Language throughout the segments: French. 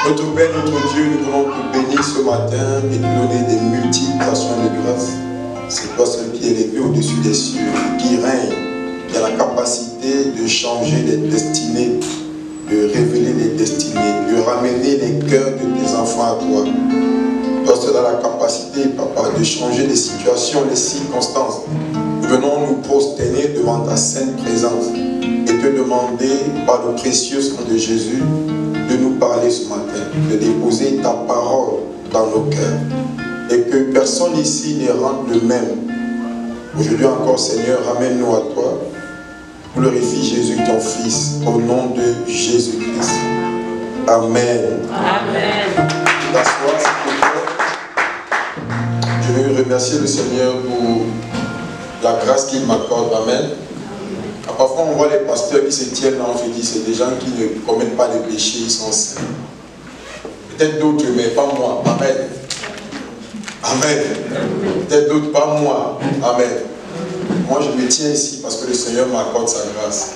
Notre Père, notre Dieu, nous voulons te bénir ce matin et te donner des multiples actions de grâce. C'est toi seul qui est élevé au-dessus des cieux, qui règne, qui a la capacité de changer les destinées, de révéler les destinées, de ramener les cœurs de tes enfants à toi. Toi seul as la capacité, Papa, de changer les situations, les circonstances. Nous venons nous prosterner devant ta sainte présence et te demander, par le précieux sang de Jésus, de nous parler ce matin, de déposer ta parole dans nos cœurs et que personne ici ne rentre le même. Aujourd'hui encore, Seigneur, ramène-nous à toi. Glorifie Jésus, ton Fils, au nom de Jésus-Christ. Amen. Amen. T'asseoir, s'il te plaît. Je veux remercier le Seigneur pour la grâce qu'il m'accorde. Amen. Parfois, on voit les pasteurs qui se tiennent là, on se dit, c'est des gens qui ne commettent pas de péché, ils sont saints. Peut-être d'autres, mais pas moi. Amen. Amen. Peut-être d'autres, pas moi. Amen. Moi, je me tiens ici parce que le Seigneur m'accorde sa grâce.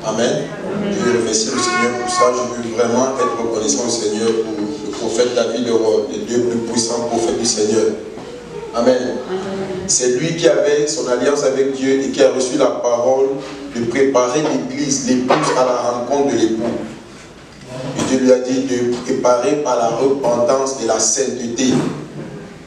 Amen. Je veux remercier le Seigneur pour ça. Je veux vraiment être reconnaissant au Seigneur pour le prophète David, les deux plus puissants prophètes du Seigneur. Amen. C'est lui qui avait son alliance avec Dieu et qui a reçu la parole de préparer l'église, l'épouse à la rencontre de l'époux. Et Dieu lui a dit de préparer par la repentance et la sainteté.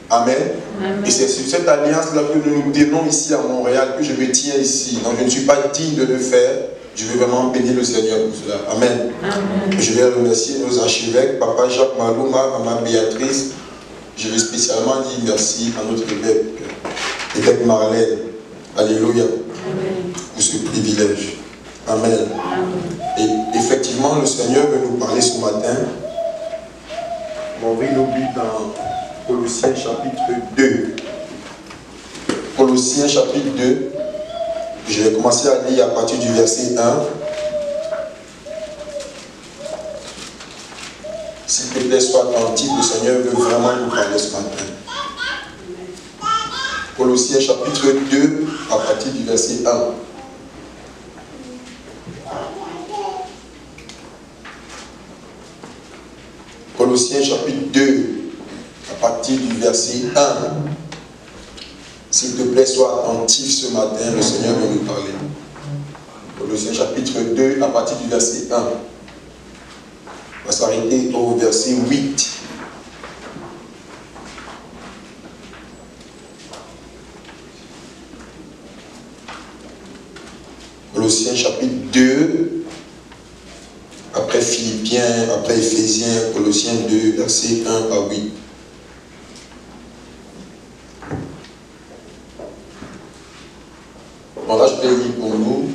Amen. Amen. Et c'est sur cette alliance-là que nous nous tenons ici à Montréal, que je me tiens ici. Donc je ne suis pas digne de le faire. Je veux vraiment bénir le Seigneur pour cela. Amen. Amen. Je vais remercier nos archevêques, Papa Jacques Malouma, Maman Béatrice. Je veux spécialement dire merci à notre évêque Marlène. Alléluia. Amen. Pour ce privilège. Amen. Amen. Et effectivement, le Seigneur veut nous parler ce matin. On va nous lire dans Colossiens chapitre 2. Colossiens chapitre 2. Je vais commencer à lire à partir du verset 1. S'il te plaît, sois attentif, le Seigneur veut vraiment nous parler ce matin. Colossiens chapitre 2, à partir du verset 1. Colossiens chapitre 2, à partir du verset 1. S'il te plaît, sois attentif ce matin, le Seigneur veut nous parler. Colossiens chapitre 2, à partir du verset 1. On va s'arrêter au verset 8. Colossiens chapitre 2, après Philippiens, après Éphésiens, Colossiens 2, verset 1 à 8. Bon, là, je vais lire pour nous.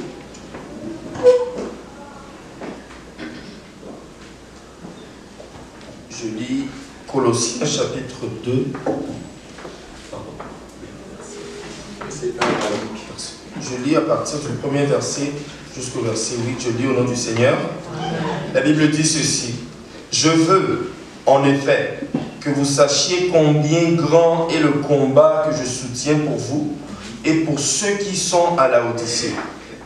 Je lis Colossiens chapitre 2. Je lis à partir du premier verset jusqu'au verset 8. Je lis au nom du Seigneur. La Bible dit ceci. Je veux, en effet, que vous sachiez combien grand est le combat que je soutiens pour vous et pour ceux qui sont à la Odyssée,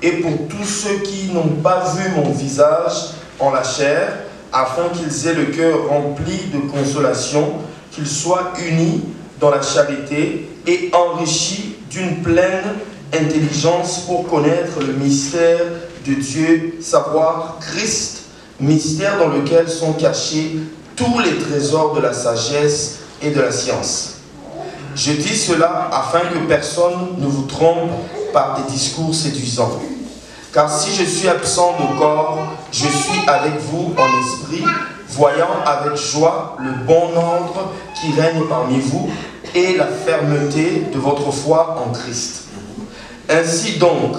et pour tous ceux qui n'ont pas vu mon visage en la chair, afin qu'ils aient le cœur rempli de consolation, qu'ils soient unis dans la charité et enrichis d'une pleine intelligence pour connaître le mystère de Dieu, savoir Christ, mystère dans lequel sont cachés tous les trésors de la sagesse et de la science. Je dis cela afin que personne ne vous trompe par des discours séduisants. Car si je suis absent de corps, je suis avec vous en esprit, voyant avec joie le bon ordre qui règne parmi vous et la fermeté de votre foi en Christ. Ainsi donc,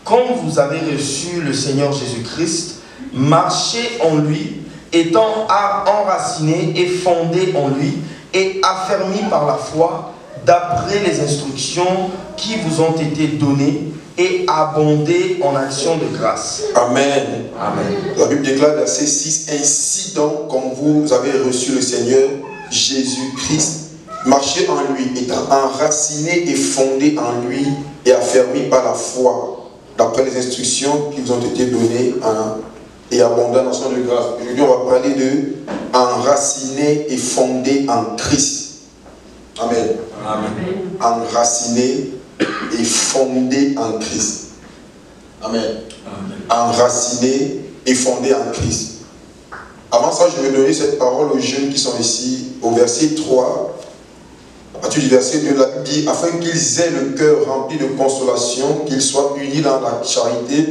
comme vous avez reçu le Seigneur Jésus-Christ, marchez en lui, étant enracinés et fondés en lui, et affermis par la foi, d'après les instructions qui vous ont été données, et abondez en actions de grâce. Amen. Amen. La Bible déclare verset 6, ainsi donc, comme vous avez reçu le Seigneur Jésus-Christ, marchez en lui, étant enracinés et fondés en lui, et affermis par la foi, d'après les instructions qui vous ont été données et abondant dans son de grâce. Aujourd'hui, on va parler de enraciné et fondé en Christ. Amen. Amen. Enraciné et fondé en Christ. Amen. Amen. Enraciné et fondé en Christ. Avant ça, je vais donner cette parole aux jeunes qui sont ici, au verset 3. À partir du verset 2, la Bible dit, afin qu'ils aient le cœur rempli de consolation, qu'ils soient unis dans la charité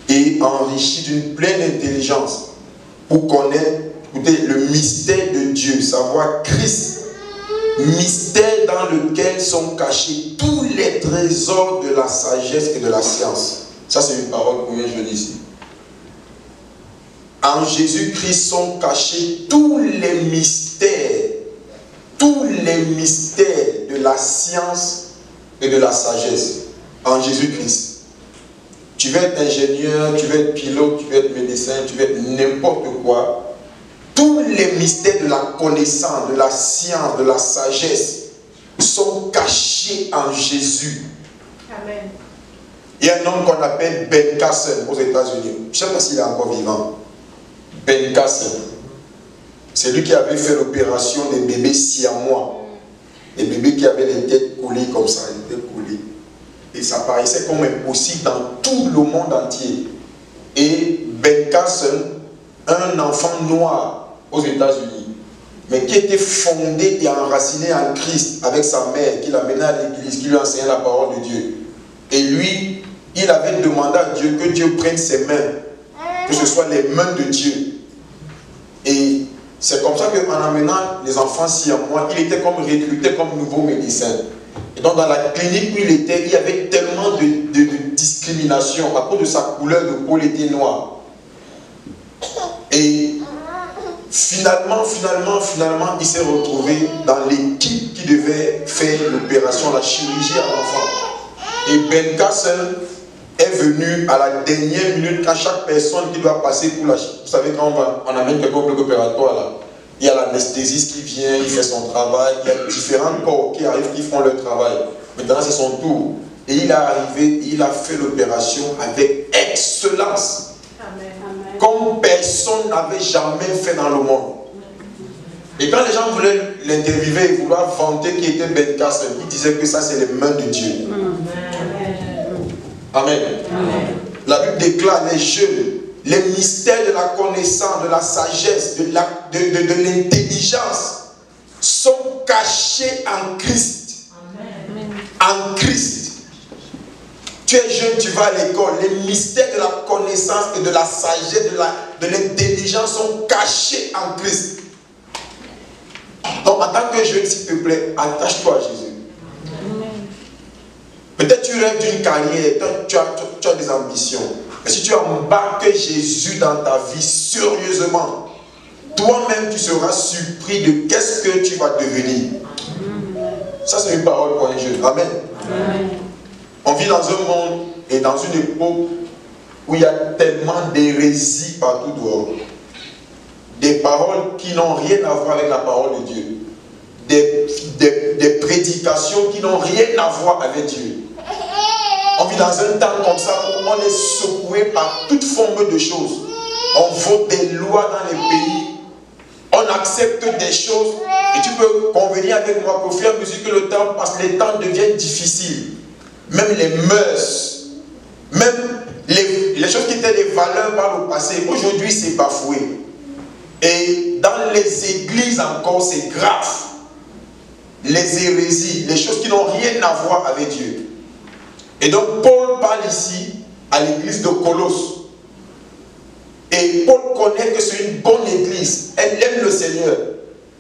et enrichis d'une pleine intelligence pour connaître, écoutez, le mystère de Dieu, savoir Christ, mystère dans lequel sont cachés tous les trésors de la sagesse et de la science. Ça, c'est une parole que je dis ici. En Jésus-Christ sont cachés tous les mystères de la science et de la sagesse. En Jésus-Christ. Tu veux être ingénieur, tu veux être pilote, tu veux être médecin, tu veux être n'importe quoi. Tous les mystères de la connaissance, de la science, de la sagesse sont cachés en Jésus. Amen. Il y a un homme qu'on appelle Ben Carson aux États-Unis. Je ne sais pas s'il est encore vivant. Ben Carson. C'est lui qui avait fait l'opération des bébés siamois. Les bébés qui avaient les têtes collées comme ça, les têtes collées. Et ça paraissait comme impossible dans tout le monde entier. Et Ben Carson, un enfant noir aux États-Unis, mais qui était fondé et enraciné en Christ avec sa mère, qui l'amenait à l'église, qui lui enseignait la parole de Dieu. Et lui, il avait demandé à Dieu que Dieu prenne ses mains, que ce soit les mains de Dieu. Et c'est comme ça qu'en amenant les enfants siamois, il était comme recruté comme nouveau médecin. Et donc dans la clinique où il était, il y avait tellement de discrimination à cause de sa couleur de peau, il était noir. Et finalement, il s'est retrouvé dans l'équipe qui devait faire l'opération, la chirurgie à l'enfant. Et Ben Carson est venu à la dernière minute quand chaque personne qui doit passer pour la... Vous savez, quand on amène quelqu'un au bloc opératoire, là, il y a l'anesthésiste qui vient, il fait son travail, il y a différents corps qui arrivent, qui font leur travail. Maintenant, c'est son tour. Et il est arrivé, il a fait l'opération avec excellence. Amen. Comme personne n'avait jamais fait dans le monde. Et quand les gens voulaient l'interviewer et vouloir vanter qui était Ben Carson, ils disaient que ça, c'est les mains de Dieu. Amen. Amen. La Bible déclare les jeunes, les mystères de la connaissance, de la sagesse, de l'intelligence sont cachés en Christ. Amen. En Christ. Tu es jeune, tu vas à l'école. Les mystères de la connaissance et de la sagesse, de l'intelligence sont cachés en Christ. Donc en tant que jeune, s'il te plaît, attache-toi à Jésus. Peut-être tu rêves d'une carrière, tu as des ambitions. Mais si tu embarques Jésus dans ta vie sérieusement, toi-même tu seras surpris de qu'est-ce que tu vas devenir. Ça c'est une parole pour un jeune. Amen. Amen. On vit dans un monde et dans une époque où il y a tellement d'hérésies partout dehors. Des paroles qui n'ont rien à voir avec la parole de Dieu. Des prédications qui n'ont rien à voir avec Dieu. On vit dans un temps comme ça où on est secoué par toute forme de choses. On vote des lois dans les pays. On accepte des choses. Et tu peux convenir avec moi qu'au fur et à mesure que le temps passe, les temps deviennent difficiles. Même les mœurs, même les choses qui étaient des valeurs par le passé, aujourd'hui c'est bafoué. Et dans les églises encore, c'est grave. Les hérésies, les choses qui n'ont rien à voir avec Dieu. Et donc Paul parle ici à l'église de Colosse. Et Paul connaît que c'est une bonne église. Elle aime le Seigneur.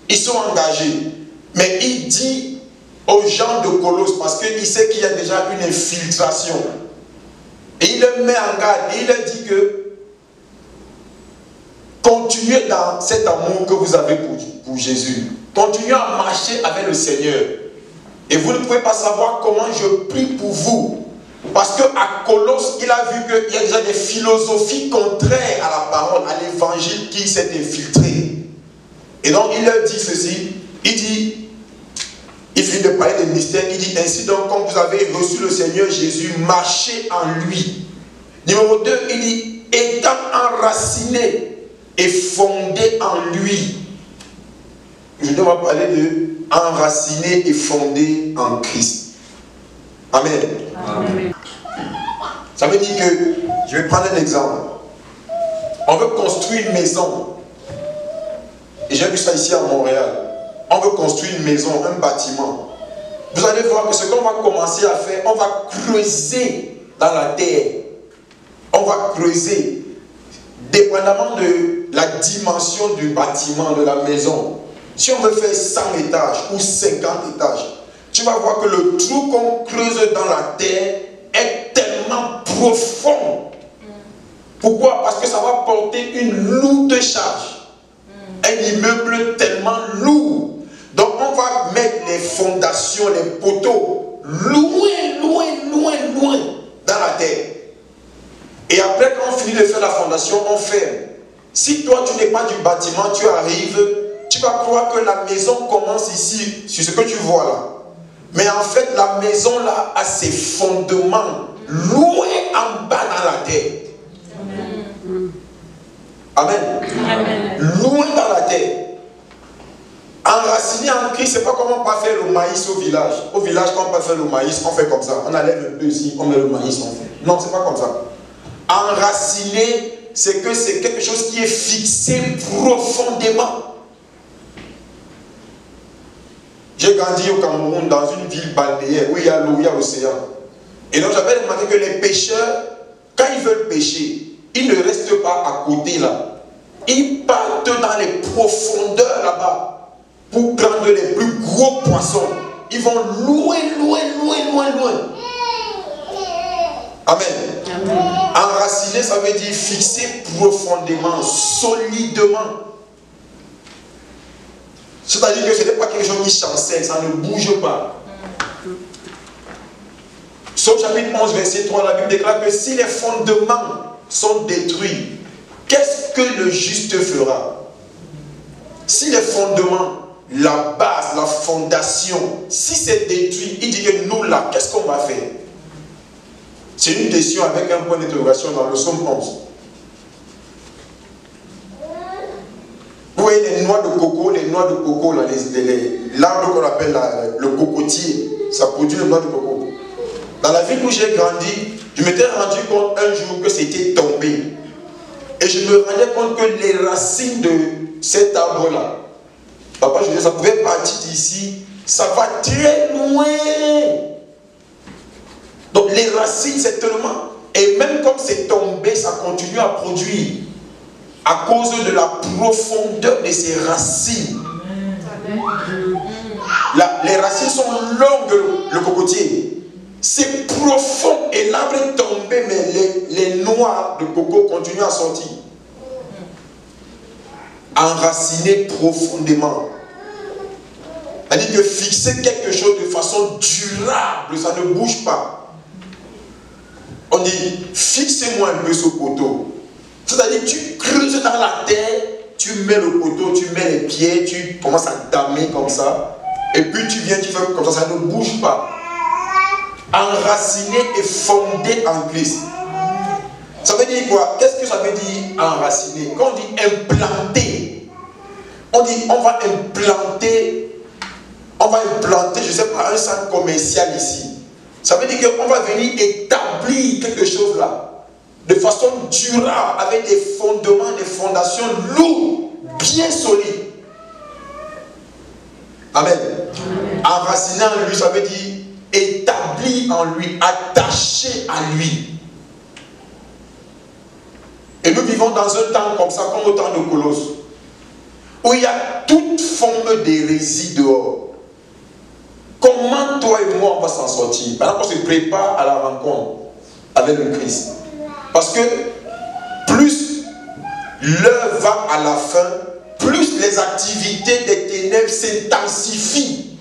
Ils sont engagés. Mais il dit aux gens de Colosse, parce qu'il sait qu'il y a déjà une infiltration. Et il les met en garde. Et il leur dit que continuez dans cet amour que vous avez pour Jésus. Continuez à marcher avec le Seigneur. Et vous ne pouvez pas savoir comment je prie pour vous. Parce qu'à Colosse, il a vu qu'il y a déjà des philosophies contraires à la parole, à l'évangile qui s'est infiltré. Et donc il leur dit ceci. Il dit, il finit de parler des mystères. Il dit ainsi donc, comme vous avez reçu le Seigneur Jésus, marchez en lui. Numéro 2, il dit, étant enraciné et fondé en lui. Je dois parler de enraciné et fondé en Christ. Amen. Amen. Ça veut dire que, je vais prendre un exemple. On veut construire une maison. Et j'ai vu ça ici à Montréal. On veut construire une maison, un bâtiment. Vous allez voir que ce qu'on va commencer à faire, on va creuser dans la terre. On va creuser. Dépendamment de la dimension du bâtiment, de la maison. Si on veut faire 100 étages ou 50 étages, tu vas voir que le trou qu'on creuse dans la terre est tellement profond. Pourquoi? Parce que ça va porter une lourde charge. Un immeuble tellement lourd. Donc on va mettre les fondations, les poteaux, loin dans la terre. Et après, quand on finit de faire la fondation, on ferme. Si toi, tu n'es pas du bâtiment, tu arrives, tu vas croire que la maison commence ici, sur ce que tu vois là. Mais en fait, la maison là a ses fondements loin en bas dans la terre. Amen. Amen. Loin dans la terre. Enraciné en Christ, c'est pas comme on peut faire le maïs au village. Au village, quand on peut faire le maïs, on fait comme ça. On enlève un peu ici, on met le maïs, on fait. Non, c'est pas comme ça. Enraciné, c'est que c'est quelque chose qui est fixé profondément. J'ai grandi au Cameroun, dans une ville balnéaire, où il y a l'eau, il y a l'océan. Et donc j'avais remarqué que les pêcheurs, quand ils veulent pêcher, ils ne restent pas à côté là. Ils partent dans les profondeurs là-bas pour prendre les plus gros poissons. Ils vont loin. Amen. Amen. Enraciné, ça veut dire fixer profondément, solidement. C'est-à-dire que ce n'est pas quelque chose qui chancelle, ça ne bouge pas. Psaume chapitre 11, verset 3, la Bible déclare que si les fondements sont détruits, qu'est-ce que le juste fera? Si les fondements, la base, la fondation, si c'est détruit, il dit que nous là, qu'est-ce qu'on va faire? C'est une question avec un point d'interrogation dans le psaume 11. Vous voyez les noix de coco, là, l'arbre qu'on appelle le cocotier, ça produit les noix de coco. Dans la ville où j'ai grandi, je m'étais rendu compte un jour que c'était tombé. Et je me rendais compte que les racines de cet arbre-là, papa, je disais, ça pouvait partir d'ici, ça va très loin. Donc les racines, c'est tellement... Et même comme c'est tombé, ça continue à produire. À cause de la profondeur de ses racines. Les racines sont longues, le cocotier. C'est profond et l'arbre est tombé, mais les noix de coco continuent à sortir. Enraciné profondément. C'est-à-dire que fixer quelque chose de façon durable, ça ne bouge pas. On dit, fixez-moi un peu ce poteau. C'est-à-dire que tu creuses dans la terre, tu mets le poteau, tu mets les pieds, tu commences à damer comme ça. Et puis tu viens, tu fais comme ça ne bouge pas. Enraciné et fondé en Christ. Ça veut dire quoi? Qu'est-ce que ça veut dire enraciné? Quand on dit implanter, on dit on va implanter, je ne sais pas, un centre commercial ici. Ça veut dire qu'on va venir établir quelque chose là. De façon durable, avec des fondements, des fondations lourdes, bien solides. Amen. Enraciné en lui, ça veut dire établi en lui, attaché à lui. Et nous vivons dans un temps comme ça, comme au temps de Colosse, où il y a toute forme d'hérésie dehors. Comment toi et moi on va s'en sortir? Maintenant qu'on se prépare à la rencontre avec le Christ. Parce que plus l'heure va à la fin, plus les activités des ténèbres s'intensifient.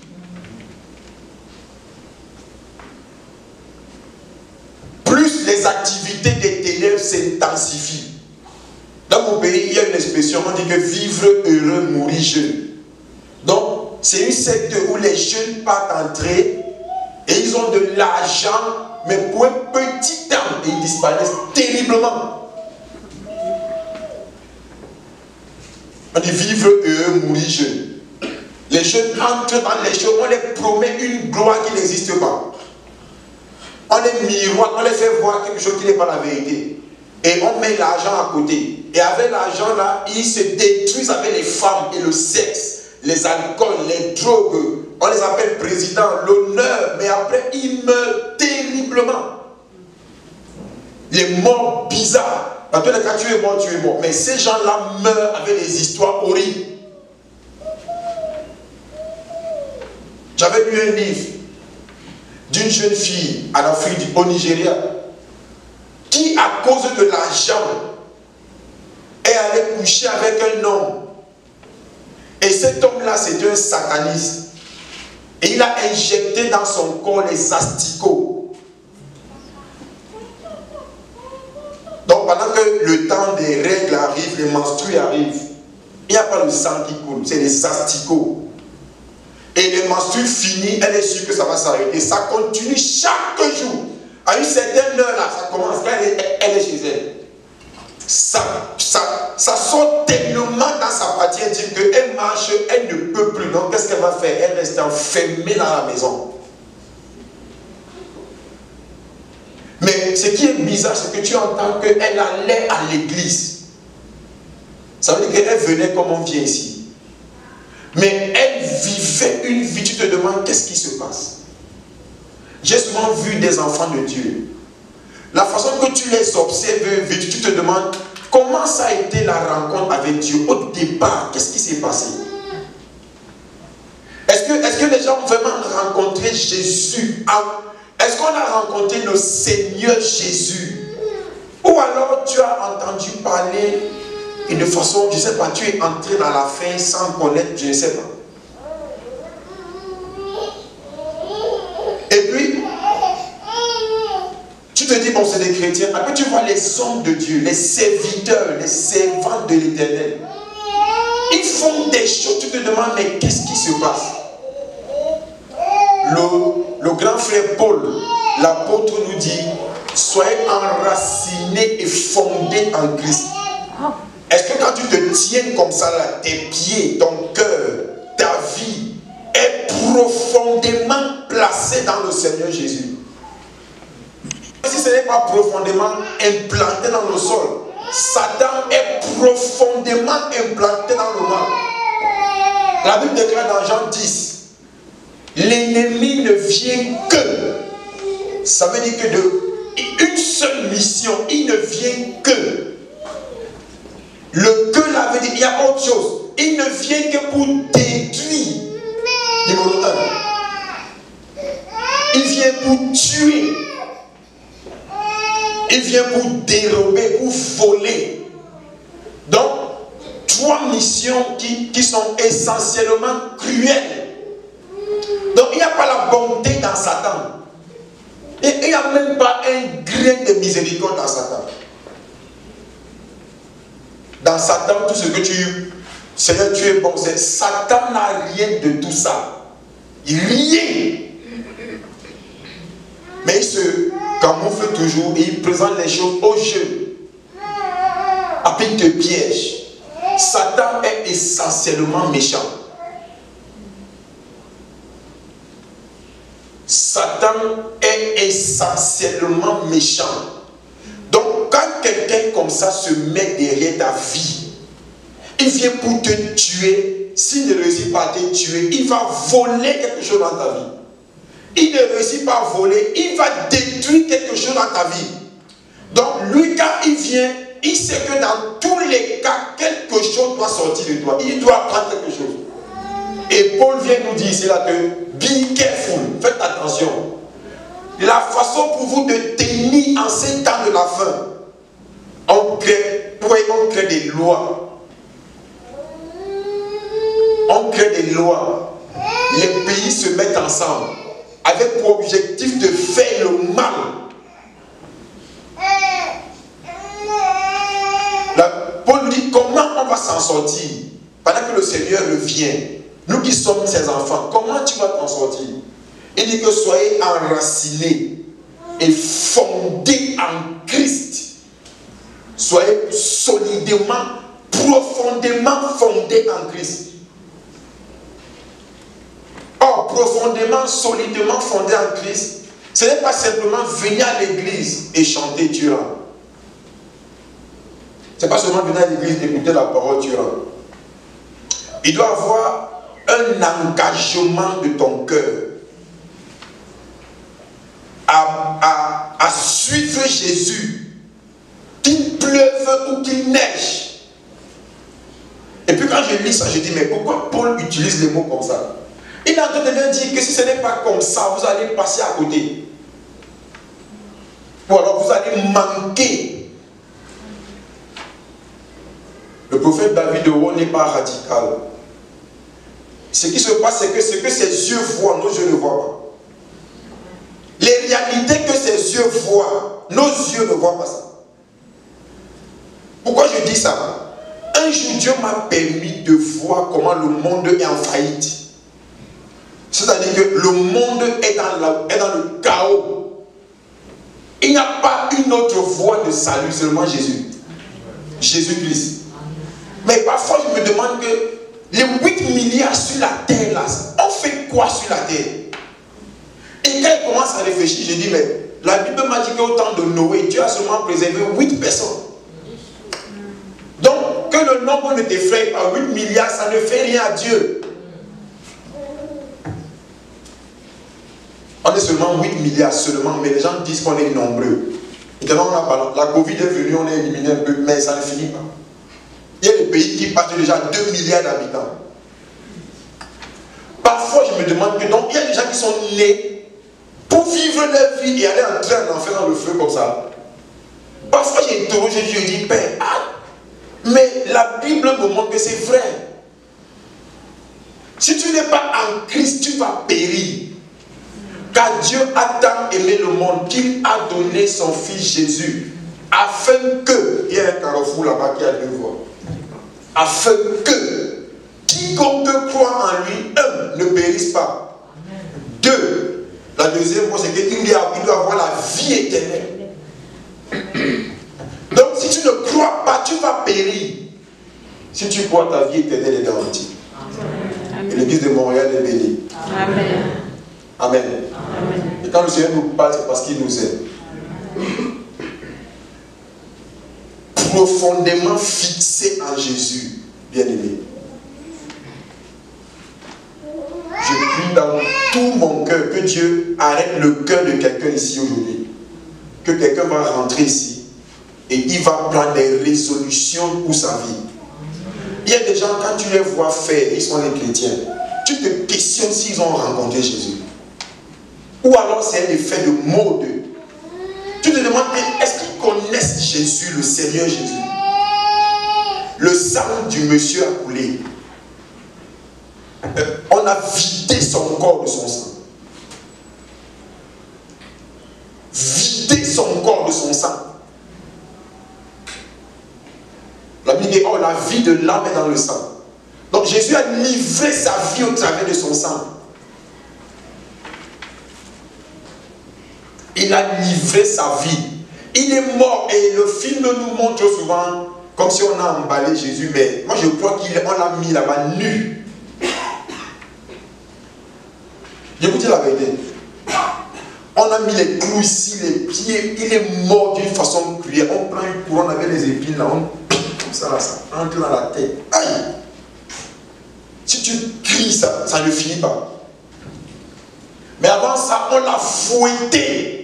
Plus les activités des ténèbres s'intensifient. Dans mon pays, il y a une expression, on dit que vivre heureux, mourir jeune. Donc, c'est une secte où les jeunes partent entrer et ils ont de l'argent, mais pour un petit temps, ils disparaissent terriblement. On dit vivre heureux, mourir jeune. Les jeunes entrent dans les choses, on les promet une gloire qui n'existe pas. On les miroite, on les fait voir quelque chose qui n'est pas la vérité. Et on met l'argent à côté. Et avec l'argent là, ils se détruisent avec les femmes et le sexe, les alcools, les drogues. On les appelle présidents, l'honneur. Mais après, ils meurent terriblement. Les morts bizarres. Dans tous les cas, tu es mort, tu es mort. Mais ces gens-là meurent avec des histoires horribles. J'avais lu un livre d'une jeune fille en Afrique, au Nigeria, qui, à cause de l'argent, est allée coucher avec un homme. Et cet homme-là, c'était un sataniste. Et il a injecté dans son corps les asticots. Donc, pendant que le temps des règles arrive, les menstrues arrivent, il n'y a pas le sang qui coule, c'est les asticots. Et les menstrues finies, elle est sûre que ça va s'arrêter. Ça continue chaque jour. À une certaine heure, là, ça commence, elle est chez elle. Ça sort tellement dans sa partie intime qu'elle marche, elle ne peut plus. Donc, qu'est-ce qu'elle va faire? Elle reste enfermée dans la maison. Mais ce qui est bizarre, c'est que tu entends qu'elle allait à l'église. Ça veut dire qu'elle venait comme on vient ici. Mais elle vivait une vie, tu te demandes qu'est-ce qui se passe. J'ai souvent vu des enfants de Dieu. La façon que tu les observes, tu te demandes comment ça a été la rencontre avec Dieu. Au départ, qu'est-ce qui s'est passé? Est-ce que les gens ont vraiment rencontré Jésus? Est-ce qu'on a rencontré le Seigneur Jésus? Ou alors tu as entendu parler et de façon, je ne sais pas, tu es entré dans la fin sans connaître, je ne sais pas. Et puis, tu te dis, bon, c'est des chrétiens. Après, tu vois les hommes de Dieu, les serviteurs, les servants de l'Éternel. Ils font des choses, tu te demandes, mais qu'est-ce qui se passe? Le grand frère Paul, l'apôtre, nous dit, soyez enracinés et fondés en Christ. Est-ce que quand tu te tiens comme ça, là, tes pieds, ton cœur, ta vie est profondément placée dans le Seigneur Jésus? Si ce n'est pas profondément implanté dans le sol, Satan est profondément implanté dans le mal. La Bible déclare dans Jean 10, l'ennemi ne vient que, ça veut dire que une seule mission, il ne vient que. Le que là veut dire, il y a autre chose. Il ne vient que pour détruire. Numéro 1. Il vient pour tuer. Il vient pour dérober, pour voler. Donc, 3 missions qui sont essentiellement cruelles. Donc, il n'y a pas la bonté dans Satan. Et il n'y a même pas un grain de miséricorde dans Satan. Dans Satan, tout ce que Seigneur, tu es bon. Satan n'a rien de tout ça. Rien. Mais il se camoufle toujours et il présente les choses au jeu. Après, il te piège. Satan est essentiellement méchant. Satan est essentiellement méchant. Donc, quand quelqu'un comme ça se met derrière ta vie, il vient pour te tuer. S'il ne réussit pas à te tuer, il va voler quelque chose dans ta vie. Il ne réussit pas à voler, il va détruire quelque chose dans ta vie. Donc, lui, quand il vient, il sait que dans tous les cas, quelque chose doit sortir de toi. Il doit apprendre quelque chose. Et Paul vient nous dire ici là que, be careful, faites attention. La façon pour vous de tenir en ces temps de la fin, on crée des lois. On crée des lois. Les pays se mettent ensemble avec pour objectif de faire le mal. Paul nous dit comment on va s'en sortir pendant que le Seigneur revient. Nous qui sommes ses enfants, comment tu vas t'en sortir? Il dit que soyez enracinés et fondés en Christ. Soyez solidement profondément fondé en Christ. Or, profondément, solidement fondé en Christ, ce n'est pas simplement venir à l'église et chanter tu rends. Ce n'est pas seulement venir à l'église et écouter la parole tu rends. Il doit avoir un engagement de ton cœur à suivre Jésus, qu'il pleuve ou qu'il neige. Et puis quand je lis ça, je dis, mais pourquoi Paul utilise les mots comme ça? Il est en train de leur dire que si ce n'est pas comme ça, vous allez passer à côté. Ou alors vous allez manquer. Le prophète David de Haut n'est pas radical. Ce qui se passe, c'est que ce que ses yeux voient, nos yeux ne voient pas. Les réalités que ses yeux voient, nos yeux ne voient pas ça. Pourquoi je dis ça? Un jour, Dieu m'a permis de voir comment le monde est en faillite. C'est-à-dire que le monde est dans le chaos. Il n'y a pas une autre voie de salut, seulement Jésus. Jésus-Christ. Mais parfois, je me demande que les 8 milliards sur la terre, là, on fait quoi sur la terre? Et quand je commence à réfléchir, je dis, mais la Bible m'a dit qu'au temps de Noé, Dieu a seulement préservé 8 personnes. Donc, que le nombre ne t'effraie pas, 8 milliards, ça ne fait rien à Dieu. On est seulement 8 milliards seulement, mais les gens disent qu'on est nombreux. Et quand on a parlé, la Covid est venue, on est éliminé un peu, mais ça ne finit pas. Il y a des pays qui partent déjà à 2 milliards d'habitants. Parfois, je me demande que donc, il y a des gens qui sont nés pour vivre leur vie et aller entrer en enfer dans le feu comme ça. Parfois, j'ai interrogé Dieu et dit, Père, mais la Bible me montre que c'est vrai. Si tu n'es pas en Christ, tu vas périr. Car Dieu a tant aimé le monde qu'il a donné son Fils Jésus, afin que, il y a un carrefour là-bas qui a 2 voies, afin que quiconque croit en lui, ne périsse pas. 2, la deuxième voie, c'est qu'il doit avoir la vie éternelle. Donc si tu ne crois pas, tu vas périr. Si tu crois, ta vie éternelle est garantie. Et l'église de Montréal est bénie. Amen. Amen. Amen. Et quand le Seigneur nous parle, c'est parce qu'il nous aime. Profondément fixé en Jésus, bien-aimé. Je prie dans tout mon cœur que Dieu arrête le cœur de quelqu'un ici aujourd'hui. Que quelqu'un va rentrer ici et il va prendre des résolutions pour sa vie. Il y a des gens, quand tu les vois faire, ils sont les chrétiens. Tu te questionnes s'ils ont rencontré Jésus. Ou alors c'est un effet de mode. Tu te demandes, est-ce qu'ils connaissent Jésus, le Seigneur Jésus? Le sang du monsieur a coulé. On a vidé son corps de son sang. Vidé son corps de son sang. La Bible dit, oh, la vie de l'âme est dans le sang. Donc Jésus a livré sa vie au travers de son sang. Il a livré sa vie. Il est mort et le film nous montre souvent comme si on a emballé Jésus, mais moi je crois qu'on l'a mis là-bas nu. Je vous dis la vérité. On a mis les clous ici, les pieds, il est mort d'une façon cruelle. On prend une couronne avec les épines là, on pique comme ça, là, ça entre dans la tête. Aïe! Si tu cries ça, ça ne finit pas. Mais avant ça, on l'a fouetté.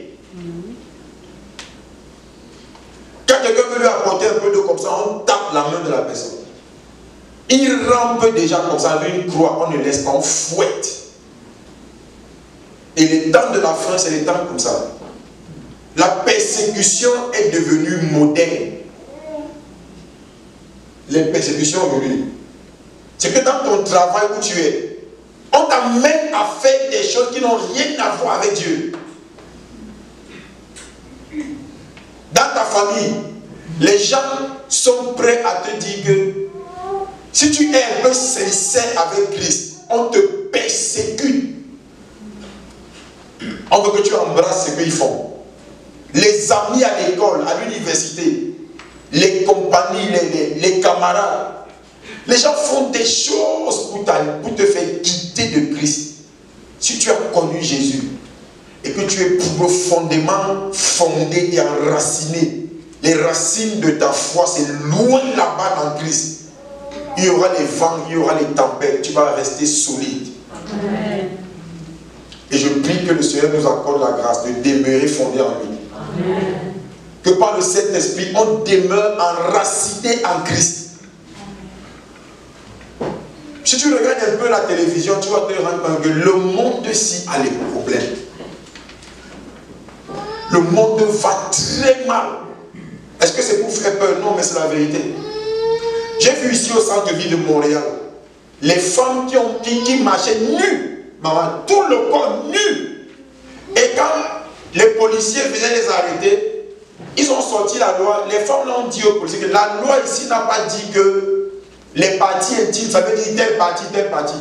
Quand quelqu'un veut lui apporter un peu d'eau comme ça, on tape la main de la personne. Il rampe déjà comme ça avec une croix, on ne laisse pas, on fouette. Et les temps de la fin, c'est les temps comme ça. La persécution est devenue moderne. Les persécutions aujourd'hui. C'est que dans ton travail où tu es, on t'amène à faire des choses qui n'ont rien à voir avec Dieu. Dans ta famille, les gens sont prêts à te dire que si tu es un peu sincère avec Christ, on te persécute. On veut que tu embrasses ce qu'ils font. Les amis à l'école, à l'université, les compagnies, les camarades. Les gens font des choses pour te faire quitter de Christ. Si tu as connu Jésus et que tu es profondément fondé et enraciné, les racines de ta foi, c'est loin là-bas dans Christ. Il y aura les vents, il y aura les tempêtes, tu vas rester solide. Amen. Et je prie que le Seigneur nous accorde la grâce de demeurer fondé en lui. Amen. Que par le Saint-Esprit, on demeure enraciné en Christ. Si tu regardes un peu la télévision, tu vas te rendre compte que le monde-ci a les problèmes. Le monde va très mal. Est-ce que c'est pour faire peur? Non, mais c'est la vérité. J'ai vu ici au centre-ville de Montréal, les femmes qui marchaient nues, maman, tout le corps nu. Et quand les policiers venaient les arrêter, ils ont sorti la loi. Les femmes l'ont dit aux policiers que la loi ici n'a pas dit que les parties intimes, ça veut dire telle partie, telle partie.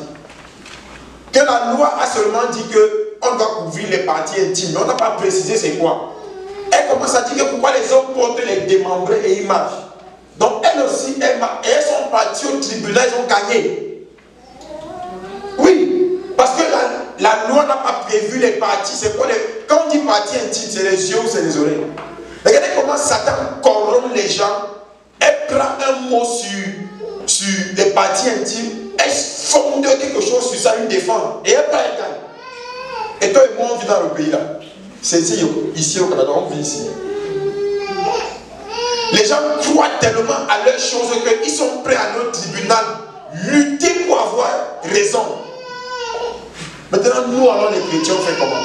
Que la loi a seulement dit qu'on doit couvrir les parties intimes, mais on n'a pas précisé c'est quoi. Elle commence à dire que pourquoi les hommes portent les démembrés et ils marchent. Donc elles aussi, elles sont parties au tribunal, elles ont gagné. Oui, parce que la loi n'a pas prévu les parties. C'est quoi quand on dit parties intimes, c'est les yeux ou c'est les oreilles. Regardez comment Satan corrompt les gens. Elle prend un mot sur les parties intimes, elle fonde quelque chose sur ça, une défense, et elle prend un gagne. Et toi et moi, on vit dans le pays là. C'est ici au Canada, on vit ici. Les gens croient tellement à leurs choses qu'ils sont prêts à leur tribunal lutter pour avoir raison. Maintenant, nous, alors les chrétiens, on fait comment?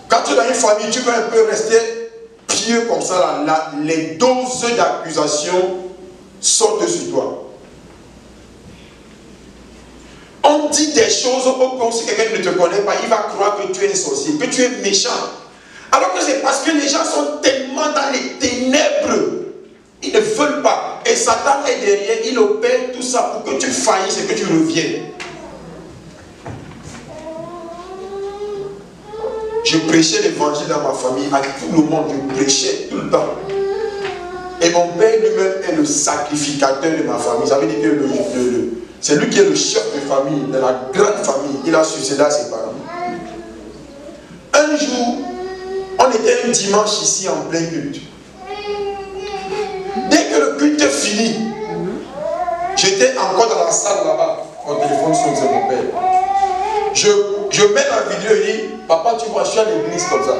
Quand tu es dans une famille, tu veux un peu rester pieux comme ça, là, les doses d'accusation sortent sur toi. On dit des choses au point où si quelqu'un ne te connaît pas, il va croire que tu es un sorcier, que tu es méchant. Alors que c'est parce que les gens sont tellement dans les ténèbres. Ils ne veulent pas. Et Satan est derrière, il opère tout ça pour que tu faillisses et que tu reviennes. Je prêchais l'évangile dans ma famille, à tout le monde, je prêchais tout le temps. Et mon père lui-même est le sacrificateur de ma famille. Ça veut dire que c'est lui qui est le chef de famille, de la grande famille. Il a succédé à ses parents. Un jour, on était un dimanche ici en plein culte. Dès que le culte fini, j'étais encore dans la salle là-bas. Mon téléphone sonne, c'est mon père. Je mets la vidéo et dis, papa, tu vois, je suis à l'église comme ça.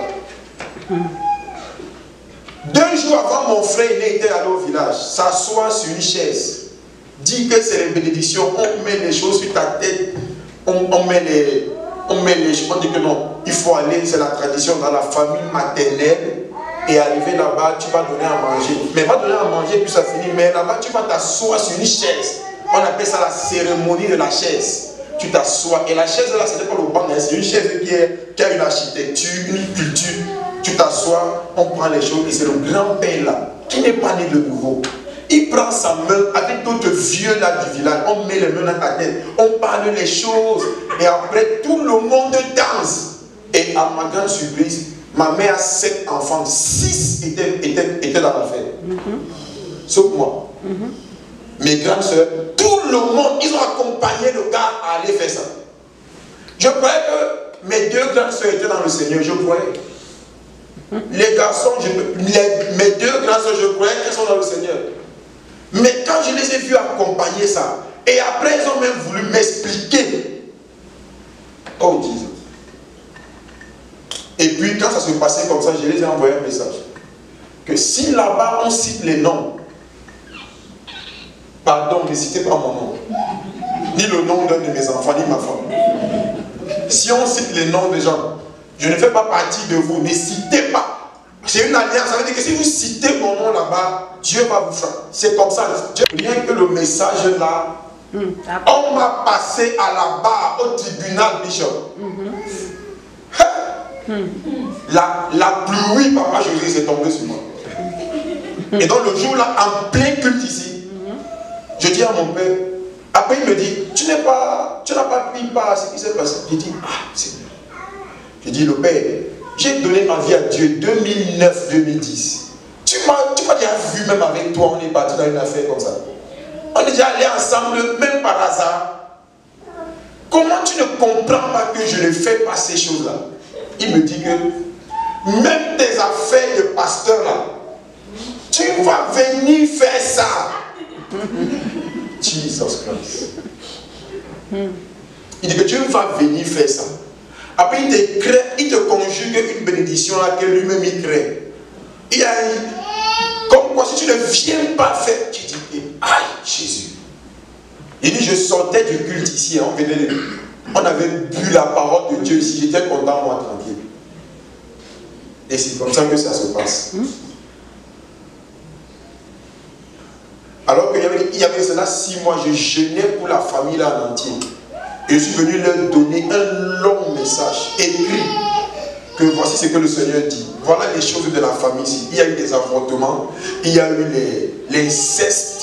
2 jours avant, mon frère il était allé au village, s'asseoir sur une chaise, dit que c'est les bénédictions, on met les choses sur ta tête, on met les choses, on dit que non, il faut aller, c'est la tradition dans la famille maternelle, et arriver là-bas, tu vas donner à manger. Mais va donner à manger, puis ça finit, mais là-bas, tu vas t'asseoir sur une chaise. On appelle ça la cérémonie de la chaise. Tu t'assois, et la chaise là, ce n'est pas le banc, c'est une chaise qui a une architecture, une culture. Tu t'assois, on prend les choses, et c'est le grand-père là, qui n'est pas né de nouveau. Il prend sa main avec d'autres vieux là du village, on met les mains dans ta tête, on parle les choses, et après tout le monde danse. Et à ma grande surprise, ma mère a 7 enfants, 6 étaient dans l'affaire. Sauf moi. Mes grandes soeurs, tout le monde, ils ont accompagné le gars à aller faire ça. Je croyais que mes 2 grandes soeurs étaient dans le Seigneur, je croyais. Les garçons, mes 2 grandes soeurs, je croyais qu'elles sont dans le Seigneur. Mais quand je les ai vus accompagner ça, et après ils ont même voulu m'expliquer. Oh Jésus. Et puis quand ça se passait comme ça, je les ai envoyé un message. Que si là-bas on cite les noms, pardon, ne citez pas mon nom, ni le nom d'un de mes enfants, ni ma femme. Si on cite les noms des gens, je ne fais pas partie de vous, ne citez pas. C'est une alliance, ça veut dire que si vous citez mon nom là-bas, Dieu va vous faire. C'est comme ça. Rien que le message là, on m'a passé à la barre au tribunal, Bishop. La pluie, papa José, s'est tombée sur moi. Et donc le jour là, en plein culte ici, je dis à mon père, après il me dit, tu n'as pas pris part à ce qui s'est passé. Je dis, ah, Seigneur. Je dis, le père, j'ai donné ma vie à Dieu 2009-2010. Tu m'as déjà vu même avec toi, on est parti dans une affaire comme ça. On est déjà allé ensemble, même par hasard. Comment tu ne comprends pas que je ne fais pas ces choses-là? Il me dit que même tes affaires de pasteur là, tu vas venir faire ça. Jesus Christ. Il dit que tu vas venir faire ça. Après il te conjugue une bénédiction là que lui-même il crée. Il a comme quoi si tu ne viens pas faire, tu dis aïe Jésus. Il dit je sortais du culte ici, hein, on avait bu la parole de Dieu ici, j'étais content moi tranquille. Et c'est comme ça que ça se passe. Alors qu'il y avait cela 6 mois, je jeûnais pour la famille là en entier. Et je suis venu leur donner un long message écrit. Que voici ce que le Seigneur dit. Voilà les choses de la famille ici. Il y a eu des avortements, il y a eu l'inceste.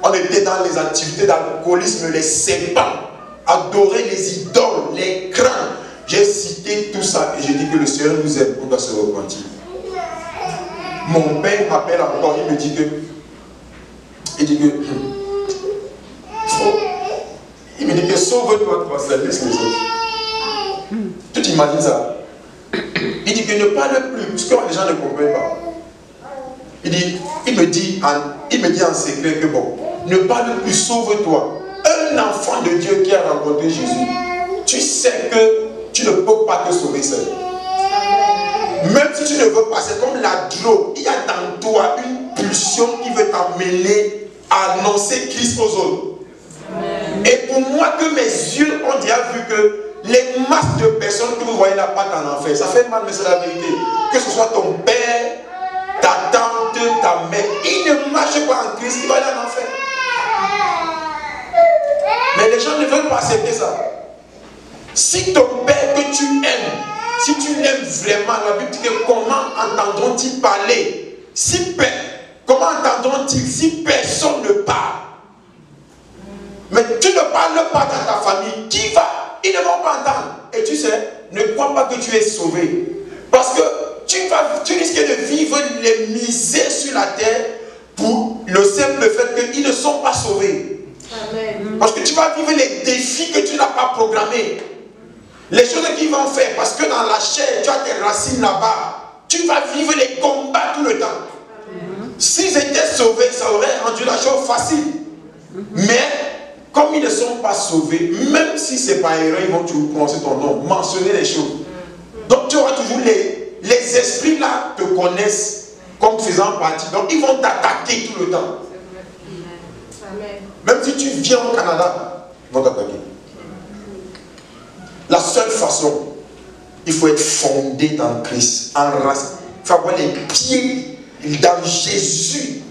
On était dans les activités d'alcoolisme, les serpents, adorer les idoles, les crânes. J'ai cité tout ça et j'ai dit que le Seigneur nous aime, on doit se repentir. Mon père m'appelle encore, il me dit que il me dit que sauve-toi, toi seul, laisse les autres. Tu t'imagines ça? Il dit que ne parle plus, parce que les gens ne comprennent pas. Il me dit en secret que bon, ne parle plus, sauve-toi. Un enfant de Dieu qui a rencontré Jésus, tu sais que tu ne peux pas te sauver seul. Même si tu ne veux pas, c'est comme la drogue. Il y a dans toi une pulsion qui veut t'emmener à annoncer Christ aux autres. Et pour moi, que mes yeux ont déjà vu que les masses de personnes que vous voyez là partent en enfer, ça fait mal, mais c'est la vérité. Que ce soit ton père, ta tante, ta mère, ils ne marchent pas en Christ, ils vont aller en enfer. Mais les gens ne veulent pas accepter ça. Si ton père que tu aimes, si tu l'aimes vraiment, la Bible dit que comment entendront-ils parler? Comment entendront-ils si personne ne parle? Mais tu ne parles pas dans ta famille, qui va? Ils ne vont pas entendre. Et tu sais, ne crois pas que tu es sauvé. Parce que tu risques de vivre les misères sur la terre pour le simple fait qu'ils ne sont pas sauvés. Amen. Parce que tu vas vivre les défis que tu n'as pas programmés. Les choses qu'ils vont faire, parce que dans la chair, tu as tes racines là-bas. Tu vas vivre les combats tout le temps. S'ils étaient sauvés, ça aurait rendu la chose facile. Mais, comme ils ne sont pas sauvés, même si c'est pas erreur, ils vont toujours prononcer ton nom, mentionner les choses. Donc tu auras toujours les esprits là te connaissent comme faisant partie. Donc ils vont t'attaquer tout le temps. Même si tu viens au Canada, ils vont t'attaquer. La seule façon, il faut être fondé dans Christ, en race. Il faut avoir les pieds dans Jésus.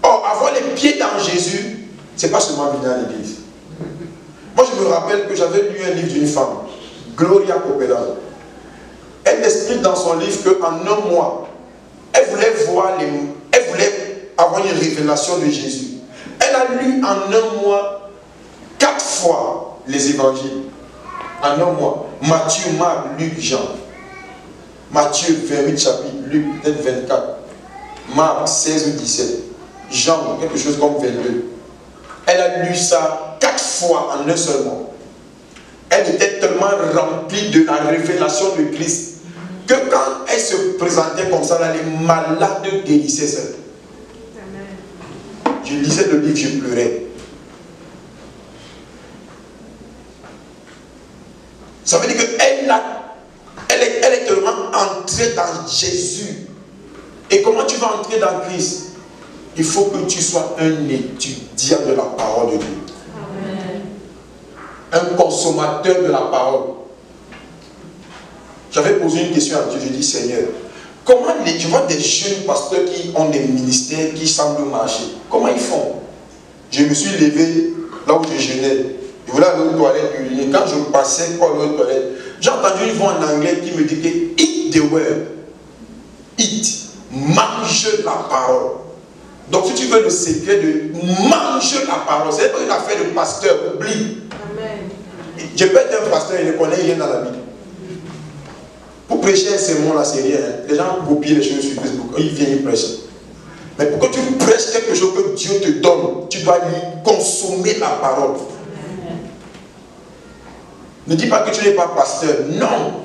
Or, avoir les pieds dans Jésus, c'est pas seulement venir à l'église. Moi, je me rappelle que j'avais lu un livre d'une femme, Gloria Coppola. Elle explique dans son livre qu'en un mois, elle voulait avoir une révélation de Jésus. Elle a lu en un mois 4 fois les évangiles. En un mois. Matthieu, Marc, Luc, Jean. Matthieu 28 chapitres, Luc peut-être 24. Marc 16 ou 17. Jean, quelque chose comme 22. Elle a lu ça 4 fois en un seul mois. Elle était tellement remplie de la révélation de Christ que quand elle se présentait comme ça, là, les malades guérissaient seuls. Je lisais le livre, je pleurais. Ça veut dire qu'elle est tellement entrée dans Jésus. Et comment tu vas entrer dans Christ? Il faut que tu sois un étudiant de la parole de Dieu. Amen. Un consommateur de la parole. J'avais posé une question à Dieu, je dis Seigneur, comment tu vois des jeunes pasteurs qui ont des ministères qui semblent marcher, comment ils font? Je me suis levé là où je jeûnais. Je voulais aller aux toilettes uriner. Quand je passais par l'autre toilette, j'ai entendu une voix en anglais qui me dit que eat the word. Eat. Mange la parole. Donc si tu veux le secret de manger la parole, c'est pas une affaire de pasteur, oublie. Amen. Je peux être un pasteur et ne connais rien dans la Bible. Pour prêcher un sermon, là, c'est rien. Hein. Les gens copient les choses sur Facebook. Ils viennent, ils prêchent. Mais pour que tu prêches quelque chose que Dieu te donne, tu dois consommer la parole. Ne dis pas que tu n'es pas pasteur. Non.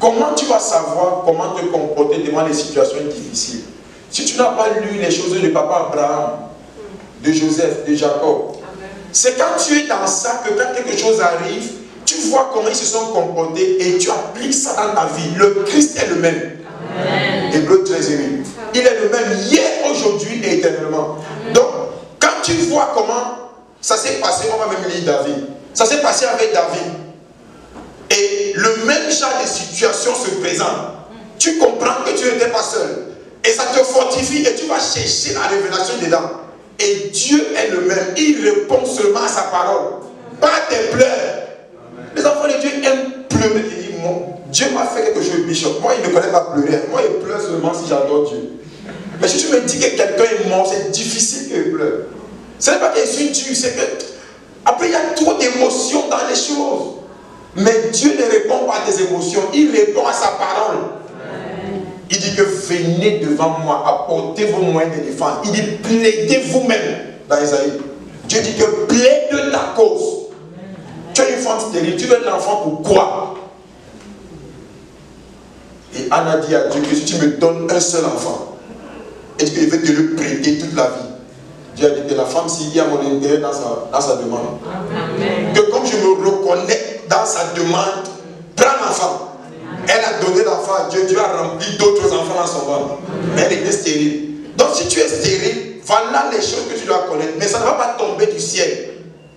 Comment tu vas savoir comment te comporter devant les situations difficiles? Si tu n'as pas lu les choses de papa Abraham, de Joseph, de Jacob, c'est quand tu es dans ça que quand quelque chose arrive, tu vois comment ils se sont comportés et tu appliques ça dans ta vie. Le Christ est le même. Hébreux 13 et 8. Il est le même hier, aujourd'hui et éternellement. Donc, quand tu vois comment ça s'est passé, on va même lire David. Ça s'est passé avec David. Et le même genre de situation se présente. Tu comprends que tu n'étais pas seul. Et ça te fortifie et tu vas chercher la révélation dedans. Et Dieu est le même. Il répond seulement à sa parole. Pas tes pleurs. Les enfants de Dieu aiment pleurer. Ils disent, Dieu m'a fait quelque chose, Bishop. Moi, il ne connaît pas pleurer. Moi, il pleure seulement si j'adore Dieu. Mais si tu me dis que quelqu'un est mort, c'est difficile qu'il pleure. Ce n'est pas qu'il suis dur, c'est que après, il y a trop d'émotions dans les choses. Mais Dieu ne répond pas à tes émotions, il répond à sa parole. Il dit que venez devant moi, apportez vos moyens de défense. Il dit plaidez vous-même dans Isaïe. Dieu dit que plaide ta cause. Tu as une femme stérile, tu veux l'enfant pour quoi? Et Anna dit à Dieu que si tu me donnes un seul enfant, et que je vais te le prêter toute la vie. Dieu a dit que la femme s'il y a mon intérêt dans sa demande. Amen. Que comme je me reconnais dans sa demande, prends l'enfant. Elle a donné l'enfant à Dieu, Dieu a rempli d'autres enfants dans son ventre. Mais elle était stérile. Donc si tu es stérile, voilà les choses que tu dois connaître. Mais ça ne va pas tomber du ciel.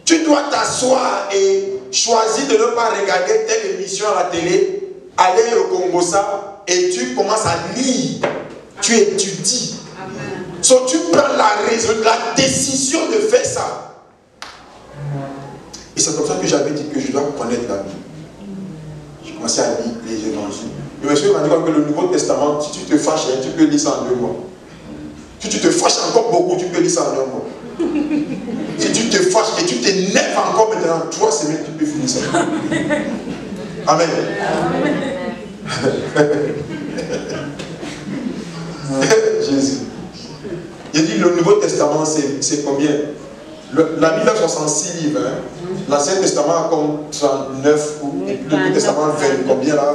Tu dois t'asseoir et choisir de ne pas regarder telle émission à la télé, aller au Congo ça, et tu commences à lire. Tu étudies. So, tu prends la décision de faire ça. Et c'est comme ça que j'avais dit que je dois connaître la Bible. J'ai commencé à lire les évangiles. Le monsieur m'a dit que le Nouveau Testament, si tu te fâches, tu peux lire ça en 2 mois. Si tu te fâches encore beaucoup, tu peux lire ça en 1 mois. Si tu te fâches et tu t'énerves encore maintenant, 3 semaines, tu peux finir ça. Amen. Jésus. Il dit le Nouveau Testament, c'est combien? La Bible a 66 livres. Hein? L'Ancien Testament a comme 39, et le Nouveau Testament 20, combien là?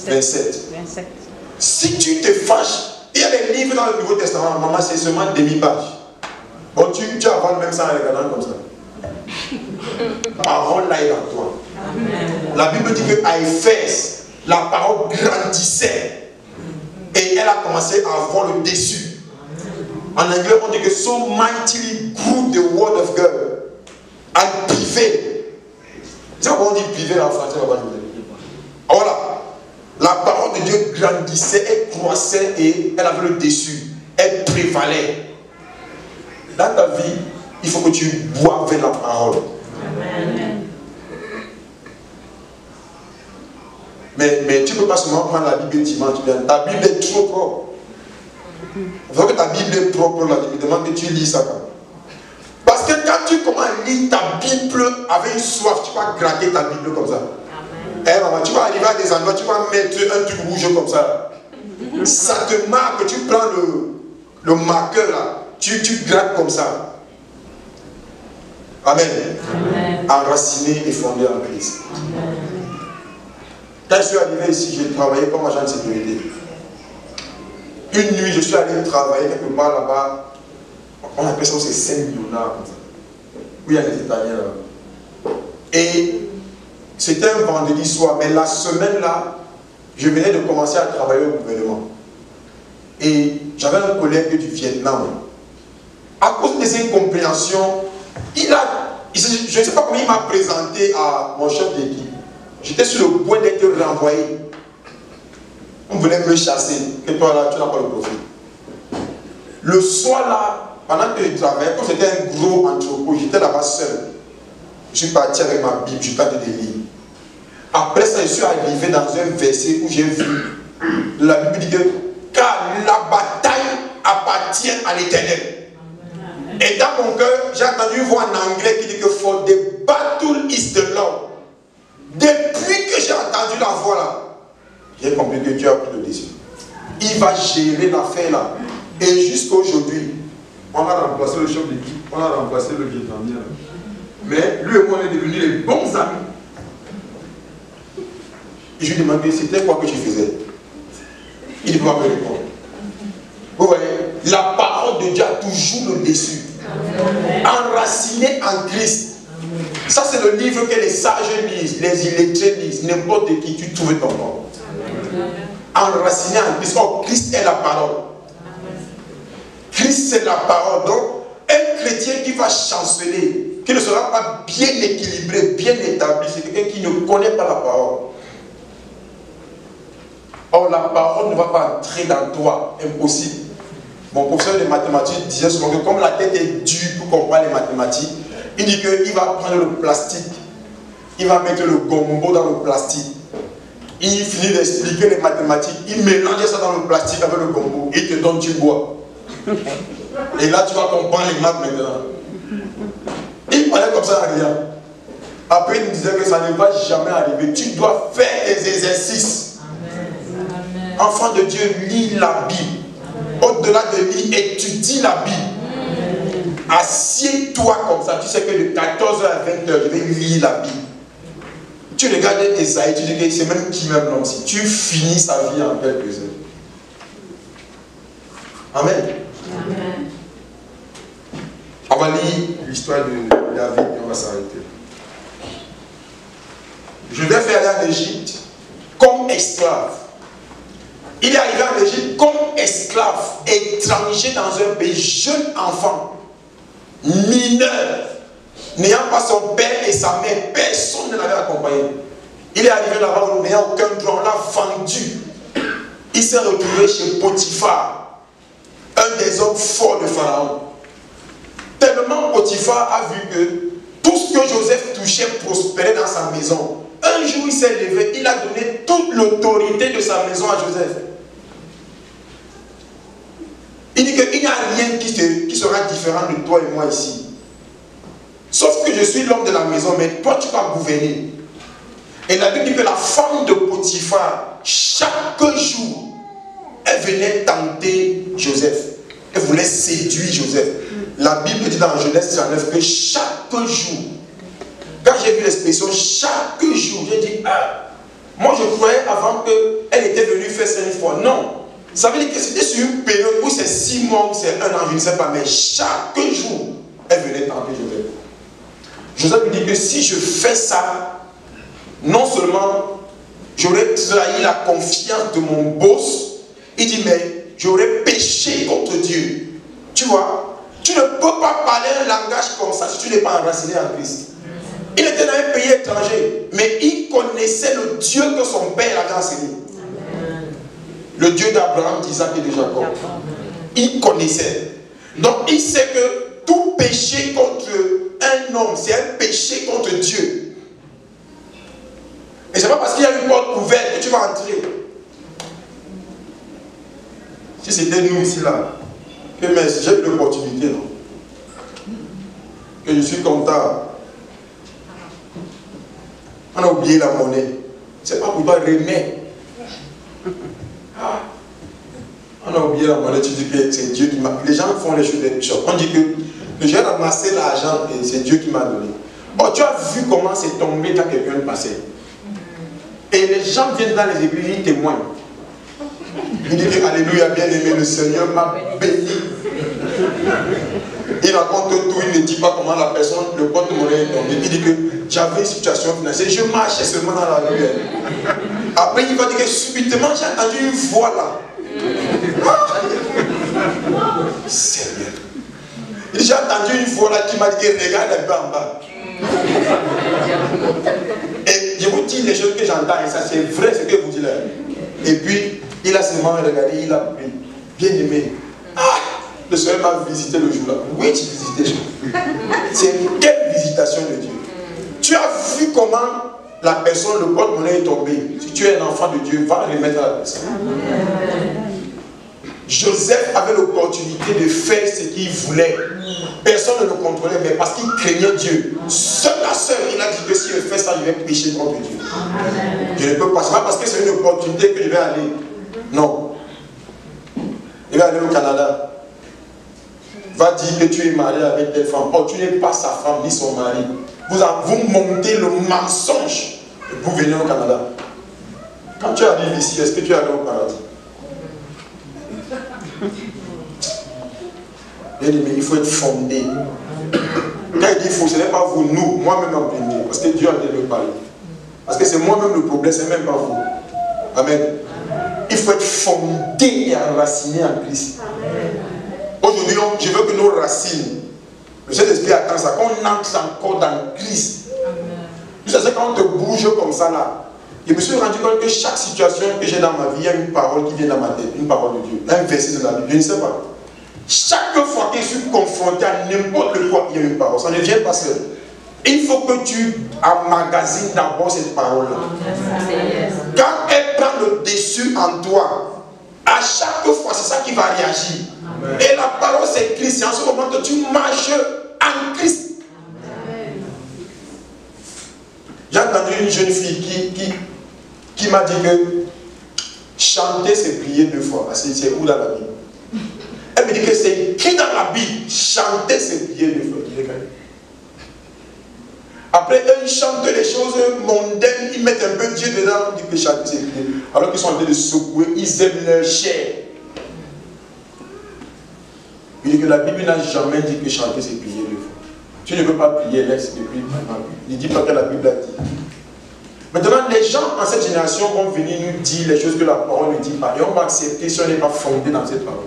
27. Si tu te fâches, il y a des livres dans le Nouveau Testament, maman, c'est seulement demi-page. Bon, tu avances même ça en regardant comme ça. Parole là est dans toi. La Bible dit qu'à Éphèse, la parole grandissait. Et elle a commencé à avoir le dessus. En anglais, on dit que so mightily grew the word of God. And privé. C'est pourquoi on dit privé en français. Voilà. La parole de Dieu grandissait, elle croissait et elle avait le dessus. Elle prévalait. Dans ta vie, il faut que tu boives la parole. Amen. Mais tu ne peux pas seulement prendre la Bible dimanche. Ta Bible est trop propre. Il faut que ta Bible est propre. La Bible demande que tu lis ça. Parce que quand tu commences à lire ta Bible avec une soif, tu vas gratter ta Bible comme ça. Hey, maman, tu vas arriver à des endroits, tu vas mettre un truc rouge comme ça. Ça te marque, tu prends le marqueur là, tu grattes comme ça. Amen. Amen. Enraciné et fondé en Christ. Quand je suis arrivé ici, j'ai travaillé comme agent de sécurité. Une nuit, je suis allé travailler quelque part là-bas. On appelle ça, c'est 5 millionnaires comme ça. Où il y a des Italiens là. Et c'était un vendredi soir, mais la semaine là, je venais de commencer à travailler au gouvernement. Et j'avais un collègue du Vietnam. À cause de ses incompréhensions, je ne sais pas comment il m'a présenté à mon chef d'équipe. J'étais sur le point d'être renvoyé. On voulait me chasser. Et toi là, tu n'as pas le profil. Le soir là, pendant que je travaillais, comme c'était un gros entrepôt, j'étais là-bas seul. Je suis parti avec ma Bible, je suis parti de lire. Après ça, je suis arrivé dans un verset où j'ai vu la Bible dit que car la bataille appartient à l'Éternel. Et dans mon cœur, j'ai entendu une voix en anglais qui dit que for the battle is the Lord. Depuis que j'ai entendu la voix là, j'ai compris que Dieu a pris le dessus. Il va gérer l'affaire là. Et jusqu'à aujourd'hui, on a remplacé le chef d'équipe, on a remplacé le Vietnamien. Mais lui et moi, on est devenus les bons amis. Et je lui ai demandé, c'était quoi que tu faisais? Il ne peut pas me répondre. Vous voyez, la parole de Dieu a toujours le dessus. Enraciné en Christ. Ça, c'est le livre que les sages lisent, les illettrés lisent, n'importe qui, tu trouves ton nom. Enraciné en Christ. Oh, Christ est la parole. Christ, c'est la parole. Donc, un chrétien qui va chanceler, qui ne sera pas bien équilibré, bien établi, c'est quelqu'un qui ne connaît pas la parole. Or, la parole ne va pas entrer dans toi. Impossible. Mon professeur de mathématiques disait souvent que comme la tête est dure pour comprendre les mathématiques, il dit qu'il va prendre le plastique, il va mettre le gombo dans le plastique. Il finit d'expliquer les mathématiques, il mélange ça dans le plastique avec le gombo, il te donne, tu bois. Et là, tu vas comprendre les maths maintenant. Il parlait comme ça à rien. Après, il me disait que ça ne va jamais arriver. Tu dois faire des exercices. Amen. Enfant de Dieu, lis la Bible. Au-delà de lire, étudie la Bible. Assieds-toi comme ça. Tu sais que de 14h à 20h, je vais lire la Bible. Tu regardes Esaïe, tu dis que c'est même qui même l'homme. Si tu finis sa vie en quelques heures. Amen. Amen. On va lire l'histoire de David et on va s'arrêter. Je vais faire aller en Égypte comme esclave. Il est arrivé en Égypte comme esclave, étranger dans un pays, jeune enfant, mineur, n'ayant pas son père et sa mère, personne ne l'avait accompagné. Il est arrivé là-bas, n'ayant aucun droit, on l'a vendu. Il s'est retrouvé chez Potiphar, un des hommes forts de Pharaon. Tellement Potiphar a vu que tout ce que Joseph touchait prospérait dans sa maison. Un jour, il s'est levé, il a donné toute l'autorité de sa maison à Joseph. Il dit qu'il n'y a rien qui sera différent de toi et moi ici. Sauf que je suis l'homme de la maison, mais toi tu vas gouverner. Et la Bible dit que la femme de Potiphar, chaque jour, elle venait tenter Joseph. Elle voulait séduire Joseph. La Bible dit dans Genèse 39 que chaque jour, quand j'ai vu l'expression chaque jour, j'ai dit, ah, moi je croyais avant qu'elle était venue faire 5 fois. Non. Ça veut dire que c'était sur une période où c'est 6 mois, ou c'est 1 an, je ne sais pas, mais chaque jour, elle venait tenter Joseph. Joseph lui dit que si je fais ça, non seulement j'aurais trahi la confiance de mon boss, il dit, mais j'aurais péché contre Dieu. Tu vois, tu ne peux pas parler un langage comme ça si tu n'es pas enraciné en Christ. Il était dans un pays étranger, mais il connaissait le Dieu que son père avait enseigné. Le Dieu d'Abraham, d'Isaac et de Jacob. Il connaissait. Donc il sait que tout péché contre un homme, c'est un péché contre Dieu. Et c'est pas parce qu'il y a une porte ouverte que tu vas entrer. Si c'était nous ici là, que j'ai eu l'opportunité, non? Que je suis content. On a oublié la monnaie. C'est pas pour toi remettre. On a oublié la monnaie, tu dis que c'est Dieu qui m'a... Les gens font les choses des choses. On dit que j'ai ramassé l'argent et c'est Dieu qui m'a donné. Oh, tu as vu comment c'est tombé quand quelqu'un passait. Et les gens viennent dans les églises, ils témoignent. Ils disent que alléluia, bien aimé, le Seigneur m'a béni. Il raconte tout, il ne dit pas comment la personne, le porte-monnaie est tombé. Il dit que j'avais une situation financière, je marchais seulement dans la rue. Après, il va dire que subitement, j'ai entendu une voix là. Seigneur. J'ai entendu une voix là qui m'a dit que regarde un peu en bas. Et je vous dis les choses que j'entends, et ça c'est vrai ce que vous dites là. Et puis, il a seulement regardé, il a pris. Bien aimé. Ah, le Seigneur m'a visité le jour là. Oui, tu visitais. C'est quelle visitation de Dieu? Tu as vu comment la personne, le porte-monnaie est tombé. Si tu es un enfant de Dieu, va remettre à la personne. Joseph avait l'opportunité de faire ce qu'il voulait. Personne ne le contrôlait, mais parce qu'il craignait Dieu. Seul la sœur, il a dit que si je fais ça, je vais pécher contre Dieu. Je ne peux pas. Ce n'est pas parce que c'est une opportunité que je vais aller. Non. Il va aller au Canada. Va dire que tu es marié avec telle femme. Oh, tu n'es pas sa femme ni son mari. Vous montez le mensonge. Et vous venez au Canada. Quand tu arrives ici, est-ce que tu es allé au paradis? Bien aimé, il faut être fondé. Quand il dit faux, ce n'est pas vous, nous, moi-même en premier. Parce que Dieu a dit de parler. Parce que c'est moi-même le problème, c'est même pas vous. Amen. Il faut être fondé et enraciné en Christ. Aujourd'hui, je veux que nos racines, le Saint-Esprit attend ça, qu'on entre encore dans Christ. Tu sais, quand on te bouge comme ça là, je me suis rendu compte que chaque situation que j'ai dans ma vie, il y a une parole qui vient dans ma tête, une parole de Dieu, un verset de la Bible, je ne sais pas. Chaque fois que je suis confronté à n'importe quoi, il y a une parole, ça ne vient pas seul. Il faut que tu emmagasines d'abord cette parole-là. Quand elle prend le dessus en toi, à chaque fois, c'est ça qui va réagir. Amen. Et la parole, c'est Christ. C'est en ce moment que tu marches en Christ. J'ai entendu une jeune fille qui m'a dit que chanter, c'est prier 2 fois. C'est où dans la Bible? Elle me dit que c'est écrit dans la Bible. Chanter, c'est prier 2 fois. Après, eux, ils chantent les choses mondaines, ils mettent un peu Dieu dedans, ils disent que chanter, c'est prier. Alors qu'ils sont en train de secouer, ils aiment leur chair. Il dit que la Bible n'a jamais dit que chanter, c'est prier 2 fois. Tu ne peux pas prier, laisse prier. Il ne dit pas que la Bible a dit. Maintenant, les gens en cette génération vont venir nous dire les choses que la parole ne dit pas. Et on va accepter si on n'est pas fondé dans cette parole.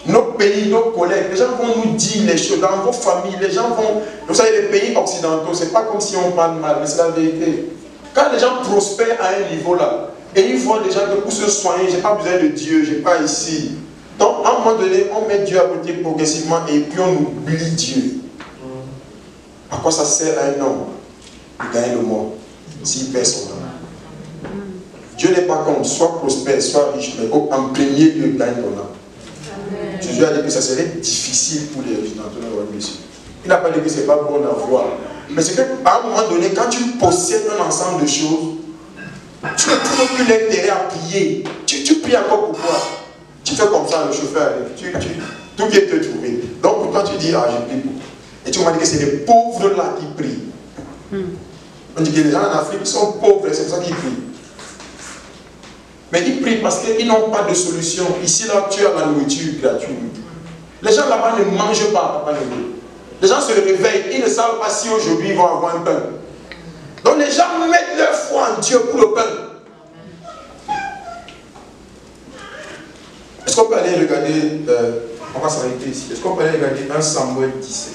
Nos pays, nos collègues, les gens vont nous dire les choses dans vos familles, les gens vont... Vous savez, les pays occidentaux, c'est pas comme si on parle mal, mais c'est la vérité. Quand les gens prospèrent à un niveau là, et ils voient déjà que pour se soigner, j'ai pas besoin de Dieu, j'ai pas ici. Donc, à un moment donné, on met Dieu à côté progressivement et puis on oublie Dieu. À quoi ça sert à un homme de gagner le monde s'il perd son âme? Dieu n'est pas comme soit prospère, soit riche, mais en premier lieu, gagne ton âme. Jésus a dit que ça serait difficile pour les occidentaux de voir Dieu. Il n'a pas dit que ce n'est pas bon à voir. Mais c'est qu'à un moment donné, quand tu possèdes un ensemble de choses, tu ne trouves plus l'intérêt à prier. Tu pries encore pourquoi? Tu fais comme ça, le chauffeur arrive. Tout vient te trouver. Donc pour toi, tu dis, ah, je prie pour. Et tu m'as dit que c'est les pauvres là qui prient. On dit que les gens en Afrique sont pauvres, c'est pour ça qu'ils prient. Mais ils prient parce qu'ils n'ont pas de solution. Ici, là, tu as la nourriture gratuite. Les gens là-bas ne mangent pas, papa. Les gens se réveillent, ils ne savent pas si aujourd'hui ils vont avoir un pain. Donc les gens mettent leur foi en Dieu pour le pain. Est-ce qu'on peut aller regarder, on va s'arrêter ici, est-ce qu'on peut aller regarder 1 Samuel 17?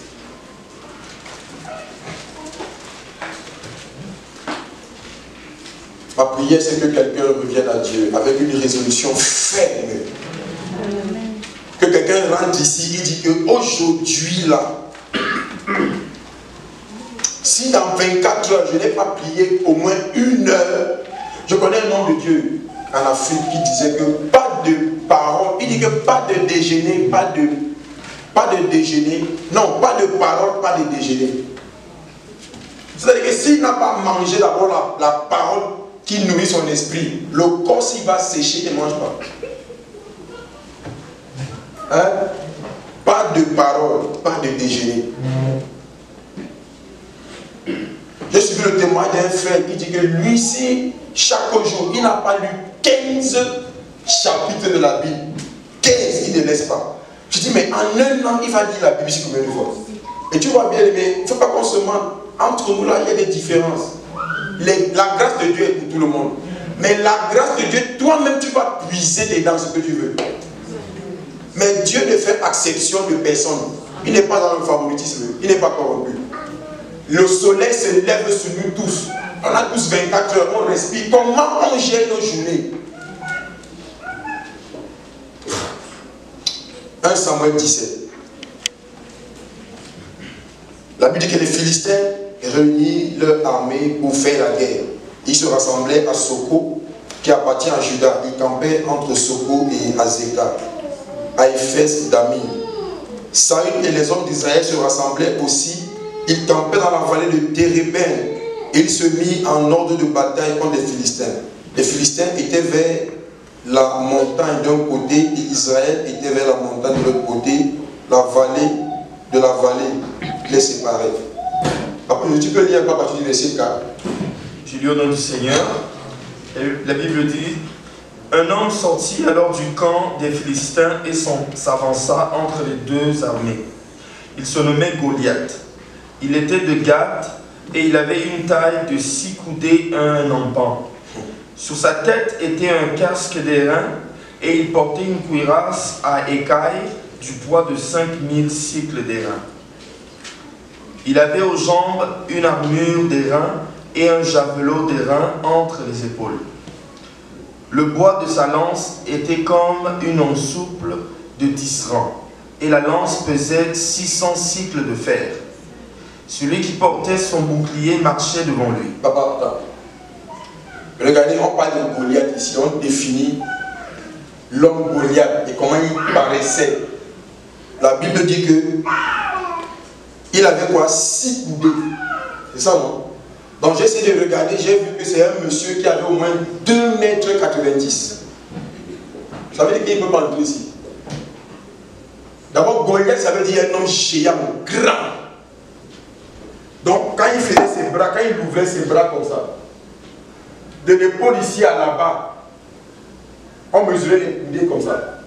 Ma prière, c'est que quelqu'un revienne à Dieu avec une résolution ferme. Que quelqu'un rentre ici, il dit qu'aujourd'hui, là, si dans 24 heures, je n'ai pas prié au moins 1 heure, je connais un homme de Dieu en Afrique qui disait que pas de parole, il dit que pas de déjeuner, pas de déjeuner, non, pas de parole, pas de déjeuner. C'est-à-dire que s'il n'a pas mangé d'abord la parole qui nourrit son esprit, le corps s'il va sécher, il ne mange pas. Hein? Pas de parole, pas de déjeuner. J'ai suivi le témoignage d'un frère qui dit que lui, si chaque jour, il n'a pas lu 15 chapitres de la Bible, 15, il ne laisse pas. Je dis, mais en 1 an, il va lire la Bible combien de fois? Et tu vois bien, mais il ne faut pas qu'on se mente. Entre nous, là, il y a des différences. La grâce de Dieu est pour tout le monde. Mais la grâce de Dieu, toi-même, tu vas puiser dedans ce que tu veux. Mais Dieu ne fait exception de personne. Il n'est pas dans le favoritisme. Il n'est pas corrompu. Le soleil se lève sur nous tous. On a tous 24 heures, on respire. Comment on gère nos journées? 1 Samuel 17. La Bible dit que les Philistins réunissent leur armée pour faire la guerre. Ils se rassemblaient à Soko qui appartient à Juda. Il campait entre Soko et Azekah, à Éphès d'Ami. Saül et les hommes d'Israël se rassemblaient aussi. Ils campaient dans la vallée de Térébène. Et il se mit en ordre de bataille contre les Philistins. Les Philistins étaient vers la montagne d'un côté et Israël était vers la montagne de l'autre côté. La vallée de la vallée les séparait. Après, tu peux lire à partir du verset 4. Je lis au nom du Seigneur. La Bible dit: un homme sortit alors du camp des Philistins et s'avança entre les deux armées. Il se nommait Goliath. Il était de Gath et il avait une taille de 6 coudées un empan. Sur sa tête était un casque d'airain et il portait une cuirasse à écailles du poids de 5000 cycles d'airain. Il avait aux jambes une armure d'airain et un javelot d'airain entre les épaules. Le bois de sa lance était comme une ensouple de tisserand, et la lance pesait 600 cycles de fer. Celui qui portait son bouclier marchait devant lui. Papa, attends. Regardez, on parle de Goliath ici, on définit l'homme Goliath et comment il paraissait. La Bible dit que il avait quoi? 6 coudées. C'est ça, non? Donc j'ai essayé de regarder, j'ai vu que c'est un monsieur qui avait au moins 2,90 mètres. Ça veut dire qu'il ne peut pas entrer ici. D'abord, Goliath, ça veut dire un homme géant, grand. Donc quand il faisait ses bras, quand il ouvrait ses bras comme ça, de l'épaule ici à là-bas, on mesurait les coudées comme ça.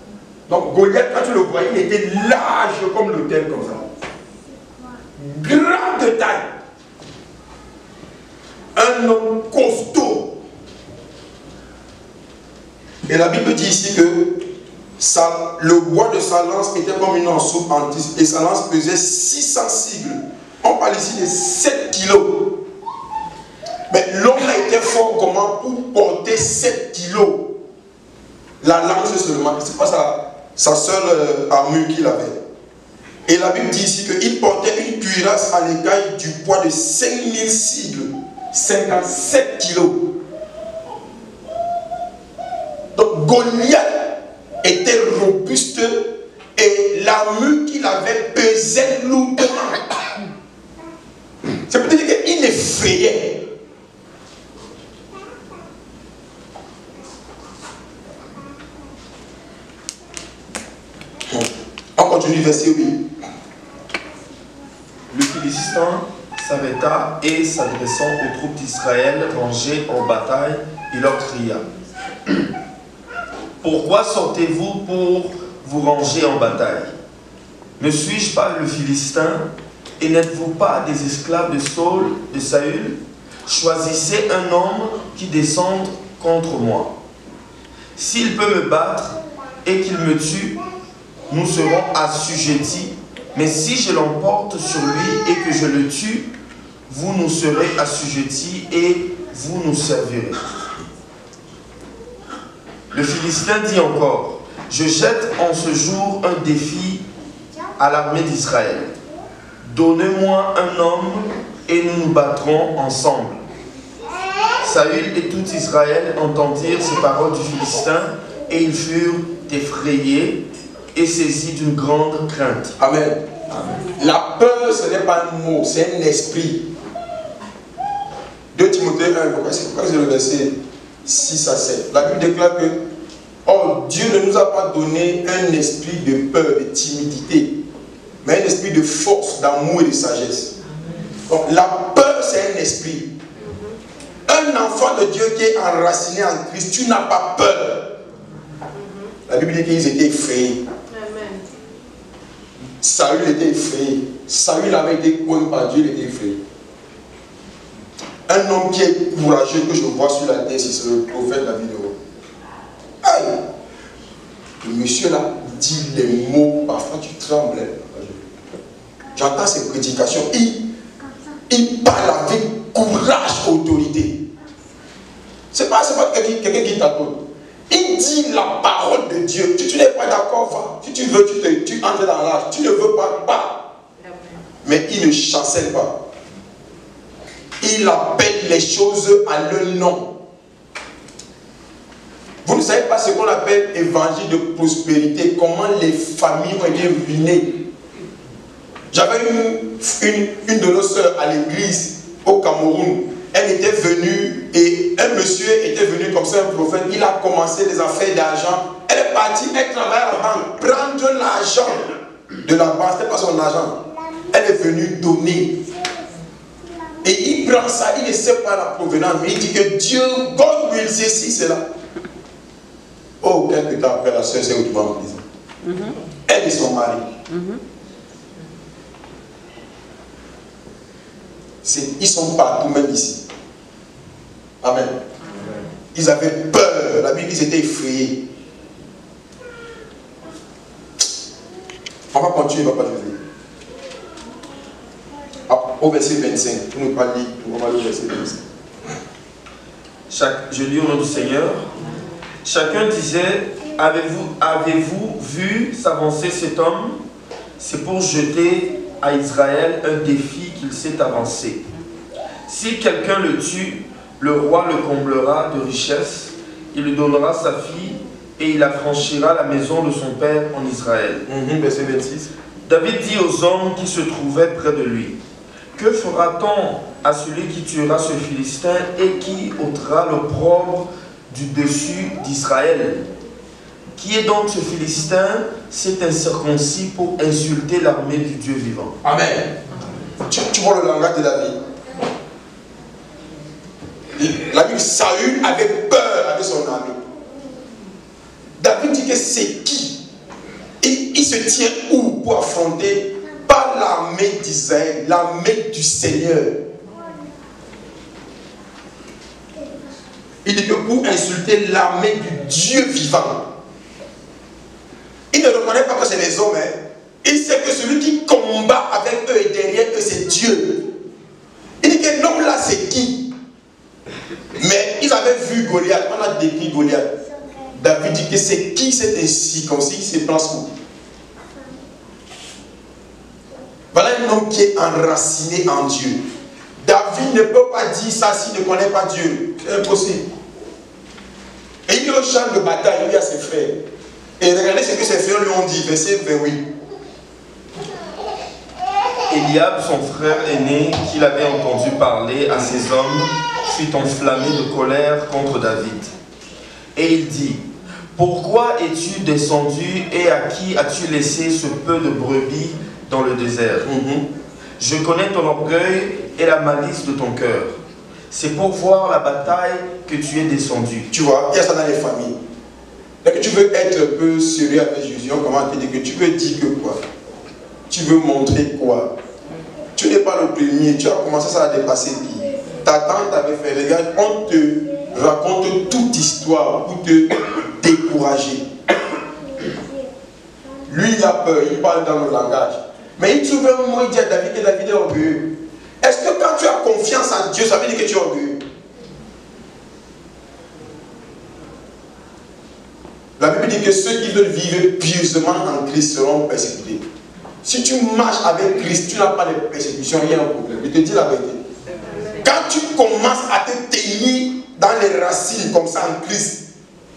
Donc Goliath, quand tu le voyais, il était large comme l'autel comme ça. Grand de taille. Un homme costaud. Et la Bible dit ici que le bois de sa lance était comme une ensouple en tissu et sa lance pesait 600 cycles. On parle ici de 7 kilos. Mais l'homme a été fort comment pour porter 7 kilos. La lance seulement, c'est pas sa seule armure qu'il avait. Et la Bible dit ici qu'il portait une cuirasse à l'écaille du poids de 5000 cycles, 57 kilos. Donc Goliath était robuste et l'armure qu'il avait pesait lourdement. C'est peut-être qu'il effrayait. On continue verset 8. Le Philistin s'arrêta et s'adressant aux troupes d'Israël rangées en bataille, il leur cria: pourquoi sortez-vous pour vous ranger en bataille? Ne suis-je pas le Philistin? Et n'êtes-vous pas des esclaves de Saül? Choisissez un homme qui descende contre moi. S'il peut me battre et qu'il me tue, nous serons assujettis. Mais si je l'emporte sur lui et que je le tue, vous nous serez assujettis et vous nous servirez. Le Philistin dit encore: je jette en ce jour un défi à l'armée d'Israël. Donnez-moi un homme et nous nous battrons ensemble. Saül et tout Israël entendirent ces paroles du Philistin et ils furent effrayés et saisis d'une grande crainte. Amen. Amen. La peur, ce n'est pas un mot, c'est un esprit. 2 Timothée 1, pourquoi c'est le verset 6 à 7. La Bible déclare que oh, Dieu ne nous a pas donné un esprit de peur, de timidité, mais un esprit de force, d'amour et de sagesse. Donc la peur, c'est un esprit. Un enfant de Dieu qui est enraciné en Christ, tu n'as pas peur. La Bible dit qu'ils étaient effrayés. Saül était effrayé. Saül avait été coin par Dieu, il était effrayé. Un homme qui est courageux que je vois sur la terre, c'est le prophète David. Aïe! Le monsieur là dit les mots, parfois tu trembles. J'entends ses prédications. Il parle avec courage, autorité. C'est pas quelqu'un qui t'attend. Il dit la parole de Dieu. Si tu n'es pas d'accord, va. Si tu veux, tu entres dans l'âge. Tu ne veux pas. Mais il ne chancelle pas. Il appelle les choses à leur nom. Vous ne savez pas ce qu'on appelle évangile de prospérité, comment les familles ont été ruinées. J'avais une de nos sœurs à l'église au Cameroun. Elle était venue et un monsieur était venu comme ça, un prophète. Il a commencé des affaires d'argent. Elle est partie, elle travaille à la banque, prendre l'argent de la banque, ce n'est pas son argent. Elle est venue donner. Et il prend ça, il ne sait pas la provenance, mais il dit que Dieu, God will say si, c'est là. Oh, quelques temps après, la soeur s'est retrouvée en prison. Elle et son mari. Ils sont partout, même ici. Amen. Ils avaient peur. La Bible dit qu'ils étaient effrayés. On va continuer, on va pas le dire. Au verset 25, pour ne pas lire, on va lire au verset 25. Je lis au nom du Seigneur. Chacun disait, avez-vous vu s'avancer cet homme? C'est pour jeter à Israël un défi qu'il s'est avancé. Si quelqu'un le tue, le roi le comblera de richesses, il lui donnera sa fille et il affranchira la maison de son père en Israël. Verset 26. David dit aux hommes qui se trouvaient près de lui, que fera-t-on à celui qui tuera ce Philistin et qui ôtera l'opprobre du dessus d'Israël? Qui est donc ce Philistin, cet incirconcis, pour insulter l'armée du Dieu vivant? Amen. Tu vois le langage de David. La Bible, Saül avait peur avec son armée. David dit que c'est qui? Et il se tient où pour affronter? Pas l'armée d'Israël, l'armée du Seigneur. Il dit que pour insulter l'armée du Dieu vivant. Il ne reconnaît pas que c'est les hommes. Il sait que celui qui combat avec eux et derrière eux, c'est Dieu. Il dit que l'homme là, c'est qui? Mais ils avaient vu Goliath, on a décrit Goliath. David dit que c'est qui cet incirconcis qui se place où? Voilà un homme qui est enraciné en Dieu. David ne peut pas dire ça s'il ne connaît pas Dieu. C'est impossible. Et il est au champ de bataille, lui à ses frères. Et regardez ce que ses frères lui ont dit, verset 28. Eliab, son frère aîné, qu'il avait entendu parler à ses hommes, fut enflammé de colère contre David. Et il dit, pourquoi es-tu descendu et à qui as-tu laissé ce peu de brebis dans le désert? Je connais ton orgueil et la malice de ton cœur. C'est pour voir la bataille que tu es descendu. Tu vois, il y a ça dans les familles. Dès que tu veux être un peu sérieux avec Jésus, on commence à te dire que tu veux dire que quoi? Tu veux montrer quoi? Tu n'es pas le premier, tu as commencé ça à dépasser qui? Ta tante avait fait, regarde, on te raconte toute histoire pour te décourager. Lui, il a peur, il parle dans le langage. Mais il trouve un moment, il dit à David que David est orgueilleux. Est-ce que quand tu as confiance en Dieu, ça veut dire que tu es orgueilleux? La Bible dit que ceux qui veulent vivre pieusement en Christ seront persécutés. Si tu marches avec Christ, tu n'as pas de persécution, il y a un problème. Je te dis la vérité. Quand tu commences à te tenir dans les racines comme ça en Christ,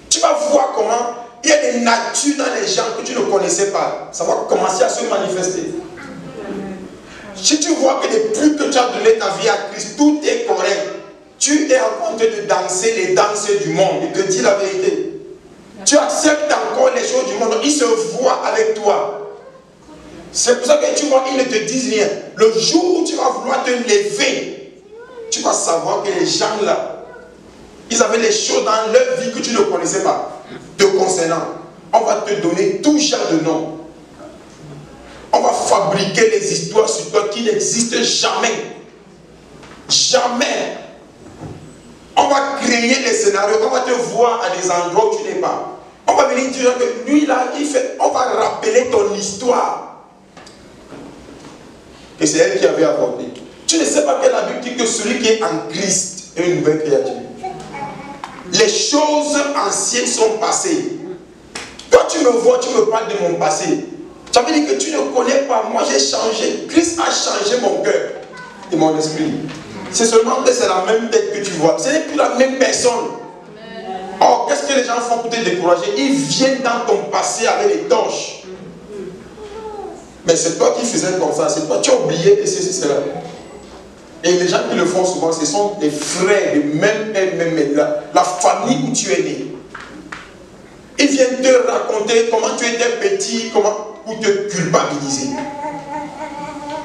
tu vas voir comment il y a des natures dans les gens que tu ne connaissais pas. Ça va commencer à se manifester. Si tu vois que depuis que tu as donné ta vie à Christ, tout est correct, tu es en train de danser les danses du monde. Je te dis la vérité. Tu acceptes encore les choses du monde, ils se voient avec toi. C'est pour ça que tu vois, ils ne te disent rien. Le jour où tu vas vouloir te lever, tu vas savoir que les gens là, ils avaient les choses dans leur vie que tu ne connaissais pas, te concernant. On va te donner tout genre de noms. On va fabriquer les histoires sur toi qui n'existent jamais. Jamais. On va créer des scénarios, on va te voir à des endroits où tu n'es pas. On va venir dire que lui là, il fait, on va rappeler ton histoire. Et c'est elle qui avait apporté. Tu ne sais pas que la Bible dit que celui qui est en Christ est une nouvelle créature. Les choses anciennes sont passées. Quand tu me vois, tu me parles de mon passé. Ça veut dire que tu ne connais pas. Moi j'ai changé. Christ a changé mon cœur et mon esprit. C'est seulement que c'est la même tête que tu vois. Ce n'est plus la même personne. Or, qu'est-ce que les gens font pour te décourager? Ils viennent dans ton passé avec les torches. Mais c'est toi qui faisais comme ça, c'est toi, tu as oublié et c'est cela. Et les gens qui le font souvent, ce sont des frères, les mêmes, la famille où tu es né. Ils viennent te raconter comment tu étais petit, pour te culpabiliser,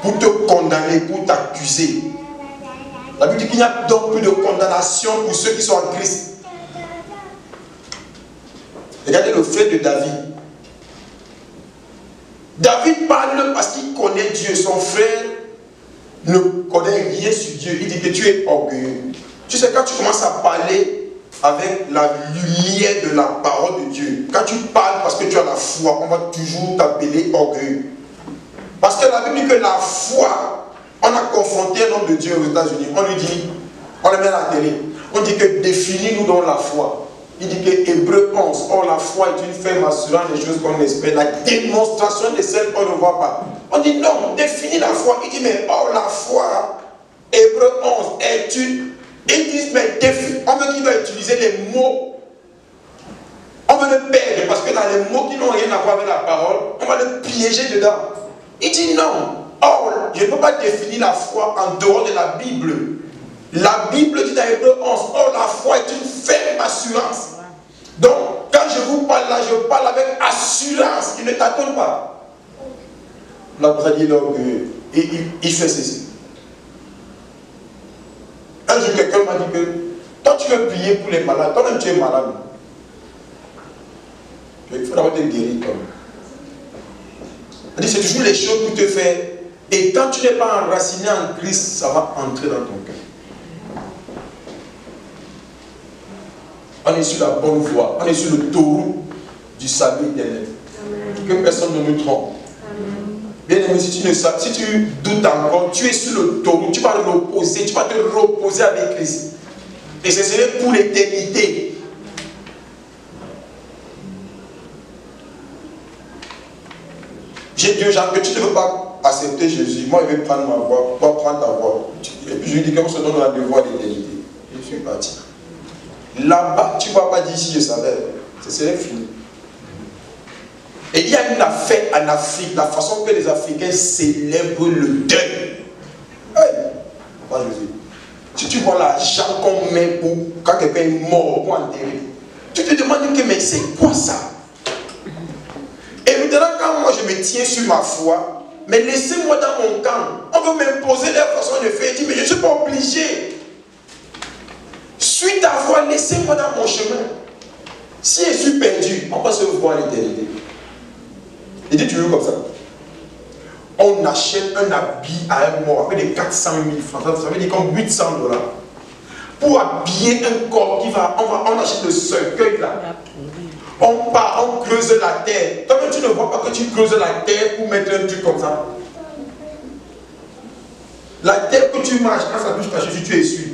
pour te condamner, pour t'accuser. La Bible dit qu'il n'y a donc plus de condamnation pour ceux qui sont en Christ. Regardez le frère de David. David parle parce qu'il connaît Dieu. Son frère ne connaît rien sur Dieu. Il dit que tu es orgueilleux. Tu sais, quand tu commences à parler avec la lumière de la parole de Dieu, quand tu parles parce que tu as la foi, on va toujours t'appeler orgueilleux. Parce que la Bible dit que la foi, on a confronté un homme de Dieu aux États-Unis. On lui dit, on le met à la télé, on dit que définis-nous dans la foi. Il dit que Hébreux 11, or la foi est une ferme assurant les choses qu'on espère, la démonstration de celles qu'on ne voit pas. On dit non, définis la foi. Il dit mais or la foi, Hébreux 11 est une. Ils disent mais on veut qu'il doit utiliser les mots. On veut le perdre parce que dans les mots qui n'ont rien à voir avec la parole, on va le piéger dedans. Il dit non, or je ne peux pas définir la foi en dehors de la Bible. La Bible dit dans Hébreux 11, or la foi est une ferme assurance. Donc, quand je vous parle là, je parle avec assurance. Il ne t'attend pas. La dit l'orgueil. Et il fait ceci. Un jour, quelqu'un m'a dit que toi, tu veux prier pour les malades. Toi-même, tu es malade. Il faut d'abord te guérir toi. Il dit, c'est toujours les choses pour te faire. Et quand tu n'es pas enraciné en Christ, ça va entrer dans ton cœur. On est sur la bonne voie. On est sur le taureau du salut éternel. Que personne ne nous trompe. Bien aimé, si tu doutes encore, tu es sur le taureau. Tu vas l'opposer. Tu vas te reposer avec Christ. Et ce serait pour l'éternité. J'ai dit aux gens que tu ne veux pas accepter Jésus. Moi, je vais prendre ma voix. Toi, prends ta voix. Et puis je lui dis qu'on se donne rendez-vous à l'éternité. Je suis parti. Là-bas, tu ne vas pas dire si je savais. Ce serait fini. Et il y a une affaire en Afrique, la façon que les Africains célèbrent le deuil. Hey, pas Jésus. Si tu vois l'argent qu'on met pour quand quelqu'un est mort pour enterrer, tu te demandes que mais c'est quoi ça? Et maintenant, quand moi je me tiens sur ma foi, mais laissez-moi dans mon camp. On veut m'imposer leur façon de faire. Je dis mais je ne suis pas obligé. Suis ta voie, laissez-moi dans mon chemin. Si je suis perdu, on va se voir à l'éternité. Il dit toujours comme ça. On achète un habit à un mort avec des 400 000 francs. Ça veut dire comme 800 $. Pour habiller un corps qui va, on achète le cercueil là. On part, on creuse la terre. Toi-même tu ne vois pas que tu creuses la terre pour mettre un truc comme ça. La terre que tu manges, quand ça touche ta chaussure, tu essuies.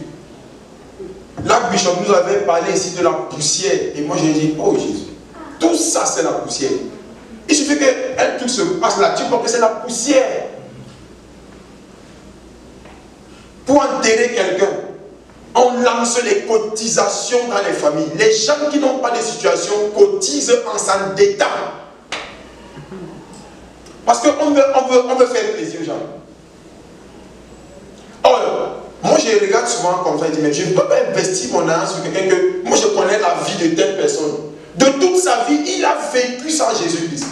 Là, Bishop nous avait parlé ici de la poussière. Et moi, j'ai dit, oh Jésus, tout ça, c'est la poussière. Il suffit qu'un truc se passe là, tu vois que c'est la poussière. Pour enterrer quelqu'un, on lance les cotisations dans les familles. Les gens qui n'ont pas de situation cotisent en s'endettant. Parce qu'on veut faire plaisir aux gens. Or, moi je regarde souvent comme ça, je dis, mais je ne peux pas investir mon argent sur quelqu'un que moi je connais la vie de telle personne. De toute sa vie, il a vécu sans Jésus-Christ.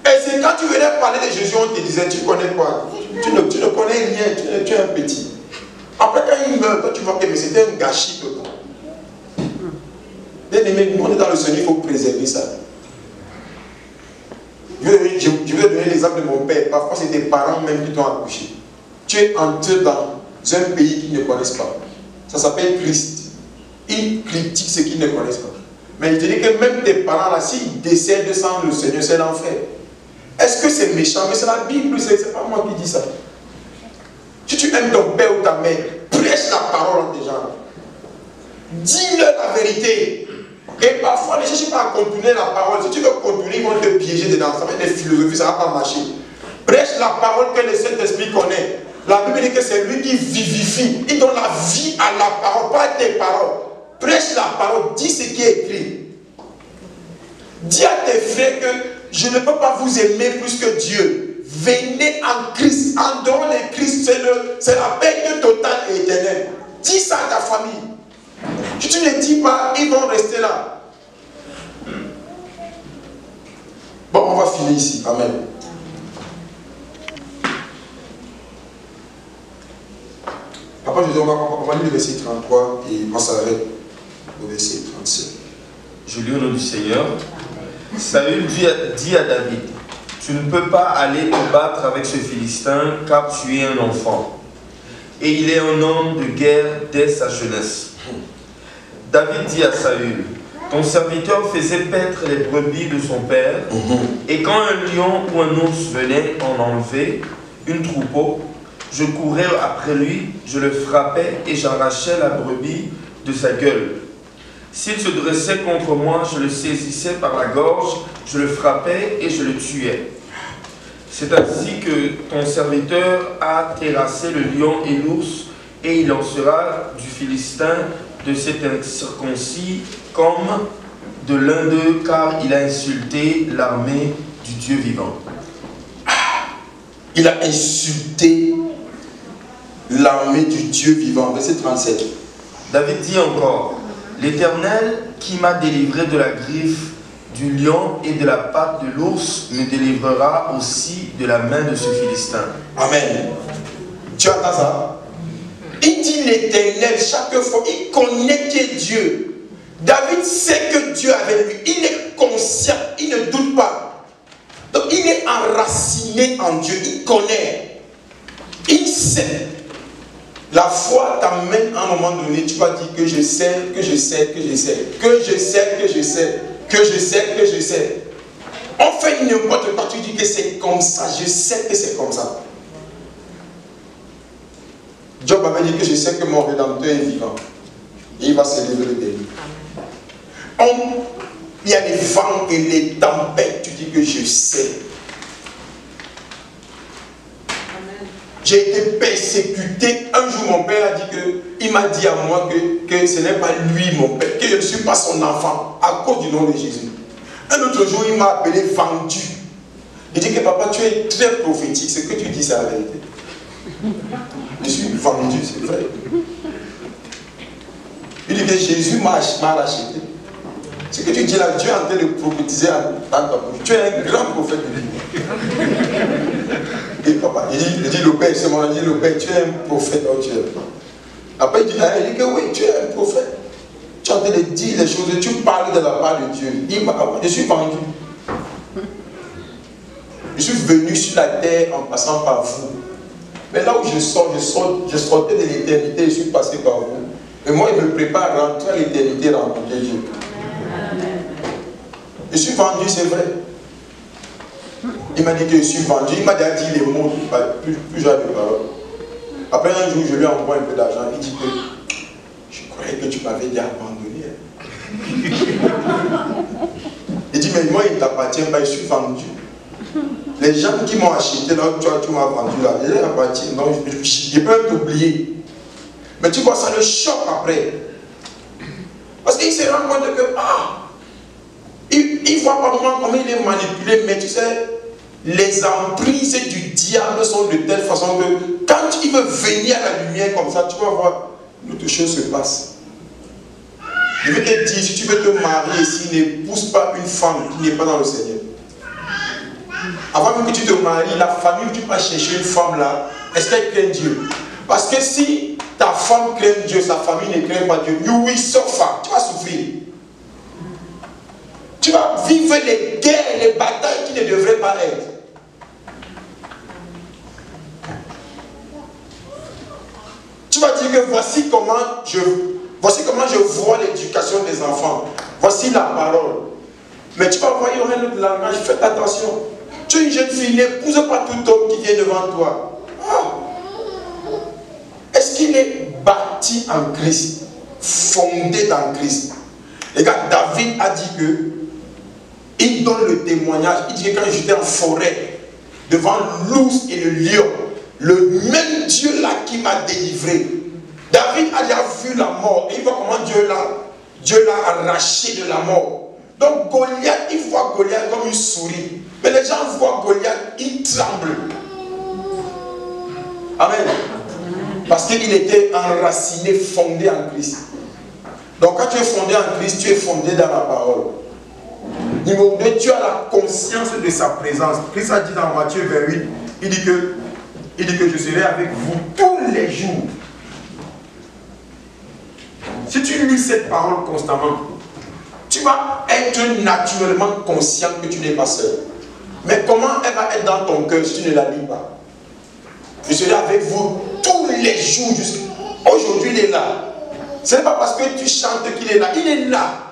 Et c'est quand tu venais parler de Jésus, on te disait, tu connais quoi? Tu ne connais rien, tu es un petit. Après quand il meurt, toi tu vois que c'était un gâchis total. Bien aimé, nous on est dans le Seigneur, il faut préserver ça. Je vais donner l'exemple de mon père. Parfois c'est tes parents même qui t'ont accouché. Tu es entré dans un pays qu'ils ne connaissent pas. Ça s'appelle Christ. Ils critiquent ce qu'ils ne connaissent pas. Mais il te dit que même tes parents là, s'ils décèdent sans le Seigneur, c'est l'enfer. Est-ce que c'est méchant? Mais c'est la Bible, c'est pas moi qui dis ça. Si tu aimes ton père ou ta mère, prêche la parole à tes gens. Dis-leur la vérité. Et parfois, ne cherche pas à contourner la parole. Si tu veux contourner, ils vont te piéger dedans. Ça va être des philosophies, ça ne va pas marcher. Prêche la parole que le Saint-Esprit connaît. La Bible dit que c'est lui qui vivifie. Il donne la vie à la parole, pas à tes paroles. prêche la parole, dis ce qui est écrit. Dis à tes frères que je ne peux pas vous aimer plus que Dieu. Venez en Christ. En dehors de Christ, c'est la paix totale et éternelle. Dis ça à ta famille. Si tu ne dis pas, ils vont rester là. Bon, on va finir ici. Amen. Après, je dis, on va lire le verset 33 et on s'arrête au verset 37. Je lis au nom du Seigneur. Saül dit à David, tu ne peux pas aller te battre avec ce Philistin car tu es un enfant. Et il est un homme de guerre dès sa jeunesse. David dit à Saül, ton serviteur faisait paître les brebis de son père, et quand un lion ou un ours venait en enlever une troupeau, je courais après lui, je le frappais et j'arrachais la brebis de sa gueule. S'il se dressait contre moi, je le saisissais par la gorge, je le frappais et je le tuais. C'est ainsi que ton serviteur a terrassé le lion et l'ours, et il en sera du Philistin de cet incirconcis comme de l'un d'eux, car il a insulté l'armée du Dieu vivant. Il a insulté l'armée du Dieu vivant. Verset 37. David dit encore, l'Éternel qui m'a délivré de la griffe du lion et de la patte de l'ours me délivrera aussi de la main de ce Philistin. Amen. Tu entends ça? Il dit l'Éternel chaque fois, il connaît qui est Dieu. David sait que Dieu est avec lui. Il est conscient, il ne doute pas. Donc il est enraciné en Dieu, il connaît. Il sait. La foi t'amène à un moment donné, tu vas dire que je sais, que je sais, que je sais, que je sais, que je sais, que je sais, que je sais. On fait n'importe quoi, tu dis que c'est comme ça, je sais que c'est comme ça. Job avait dit que je sais que mon Rédempteur est vivant. Et il va se lever le dernier. Il y a les vents et les tempêtes, tu dis que je sais. J'ai été persécuté. Un jour, mon père a dit que, il m'a dit à moi que ce n'est pas lui mon père, que je ne suis pas son enfant, à cause du nom de Jésus. Un autre jour, il m'a appelé vendu. Il dit que papa, tu es très prophétique, ce que tu dis, c'est la vérité. Je suis vendu, c'est vrai. Il dit que Jésus m'a racheté. Ce que tu dis là, Dieu est en train de prophétiser dans ta bouche. Tu es un grand prophète de Dieu. Et papa, il dit le Père, c'est mon ami, le Père, tu es un prophète, oh Dieu. Après, il dit que oui, tu es un prophète. Tu es en train de dire les choses, tu parles de la part de Dieu. Je suis vendu. Je suis venu sur la terre en passant par vous. Mais là où je sortais de l'éternité, je suis passé par vous. Et moi, il me prépare à rentrer à l'éternité, rencontrer Dieu. Je suis vendu, c'est vrai. Il m'a dit que je suis vendu. Il m'a déjà dit les mots, plus jamais de paroles. Après un jour, je lui envoie un peu d'argent. Il dit que je croyais que tu m'avais déjà abandonné. Il dit, mais moi, il ne t'appartient pas, je suis vendu. Les gens qui m'ont acheté là, tu m'as vendu là, ils appartiennent. Donc, je peux t'oublier. Mais tu vois, ça le choque après. Parce qu'il se rend compte que, il voit pas comment il est manipulé, mais tu sais, les emprises du diable sont de telle façon que quand il veut venir à la lumière comme ça, tu vas voir, d'autres choses se passent. Je vais te dire, si tu veux te marier ici, n'épouse pas une femme qui n'est pas dans le Seigneur. Avant même que tu te maries, la famille où tu vas chercher une femme là, est-ce qu'elle craint Dieu? Parce que si ta femme craint Dieu, sa famille ne craint pas Dieu, you will suffer, tu vas souffrir. Tu vas vivre les guerres, les batailles qui ne devraient pas être. Tu vas dire que voici comment je vois l'éducation des enfants. Voici la parole. Mais tu vas voir, il y aura un autre langage. Faites attention. Tu es une jeune fille, n'épouse pas tout homme qui vient devant toi. Est-ce qu'il est bâti en Christ, fondé dans Christ? Les gars, David a dit que il donne le témoignage. Il dit que quand j'étais en forêt, devant l'ours et le lion, le même Dieu là qui m'a délivré. David a déjà vu la mort. Et il voit comment Dieu là Dieu l'a arraché de la mort. Donc Goliath, il voit Goliath comme une souris. Mais les gens voient Goliath, ils tremblent. Amen. Parce qu'il était enraciné, fondé en Christ. Donc quand tu es fondé en Christ, tu es fondé dans la parole. Numéro 2, tu as la conscience de sa présence. Christ a dit dans Matthieu 28, il dit que je serai avec vous tous les jours. Si tu lis cette parole constamment, tu vas être naturellement conscient que tu n'es pas seul. Mais comment elle va être dans ton cœur si tu ne la lis pas? Je serai avec vous tous les jours. Aujourd'hui, il est là. Ce n'est pas parce que tu chantes qu'il est là. Il est là.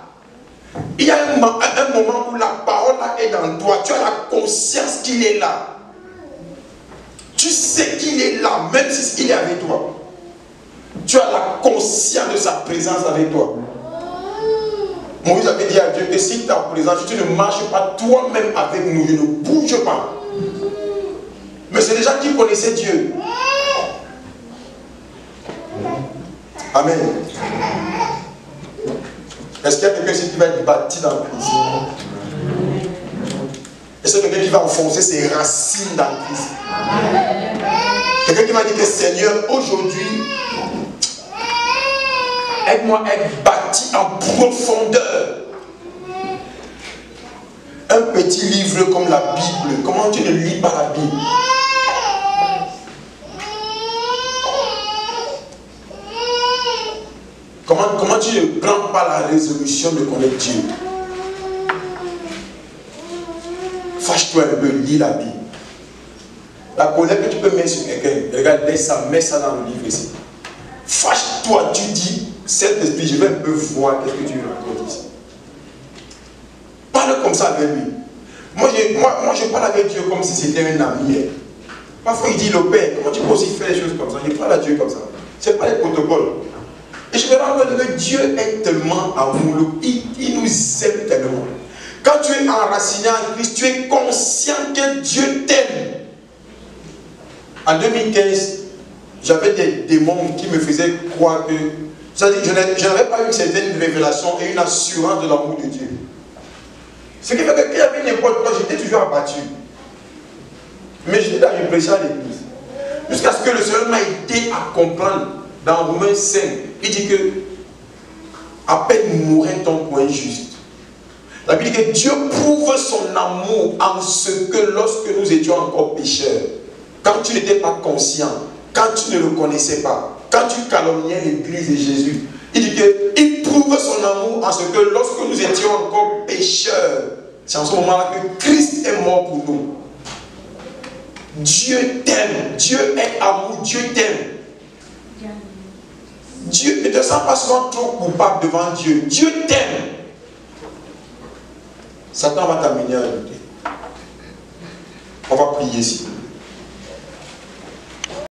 Il y a un moment où la parole est dans toi. Tu as la conscience qu'il est là. Tu sais qu'il est là, même s'il est avec toi. Tu as la conscience de sa présence avec toi. Moïse avait dit à Dieu que si ta présence, si tu ne marches pas toi-même avec nous, je ne bouge pas. Mais c'est des gens qui connaissaient Dieu. Amen. Est-ce qu'il y a quelqu'un ici qui va être bâti dans Christ? Est-ce qu'il y a quelqu'un qui va enfoncer ses racines dans Christ? Quelqu'un qui m'a dit que Seigneur, aujourd'hui, aide-moi à être bâti en profondeur. Un petit livre comme la Bible. Comment tu ne lis pas la Bible? Comment tu ne prends pas la résolution de connaître Dieu? Fâche-toi un peu, lis la Bible. La colère que tu peux mettre sur quelqu'un, regarde, laisse ça, mets ça dans le livre ici. Fâche-toi, tu dis, cet esprit, je vais un peu voir qu'est-ce que tu racontes ici. Parle comme ça avec lui. Moi, je parle avec Dieu comme si c'était un ami. Parfois, il dit, le Père, comment tu peux aussi faire les choses comme ça? Je parle à Dieu comme ça. Ce n'est pas les protocoles. Et je me rends compte que Dieu est tellement amoureux. Il nous aime tellement. Quand tu es enraciné en Christ, tu es conscient que Dieu t'aime. En 2015, j'avais des démons qui me faisaient croire que... C'est-à-dire que je n'avais pas une certaine révélation et une assurance de l'amour de Dieu. Ce qui fait que quand il y avait n'importe quoi, j'étais toujours abattu. Mais j'étais dans une pression à l'église. Jusqu'à ce que le Seigneur m'a aidé à comprendre. Dans Romains 5, il dit que à peine mourrait ton point juste. La Bible dit que Dieu prouve son amour en ce que lorsque nous étions encore pécheurs, quand tu n'étais pas conscient, quand tu ne le connaissais pas, quand tu calomniais l'Église et Jésus, il dit qu'il prouve son amour en ce que lorsque nous étions encore pécheurs, c'est en ce moment-là que Christ est mort pour nous. Dieu t'aime, Dieu est amour, Dieu t'aime. Dieu ne te sens pas souvent trop coupable devant Dieu. Dieu t'aime. Satan va t'amener à douter. On va prier ici.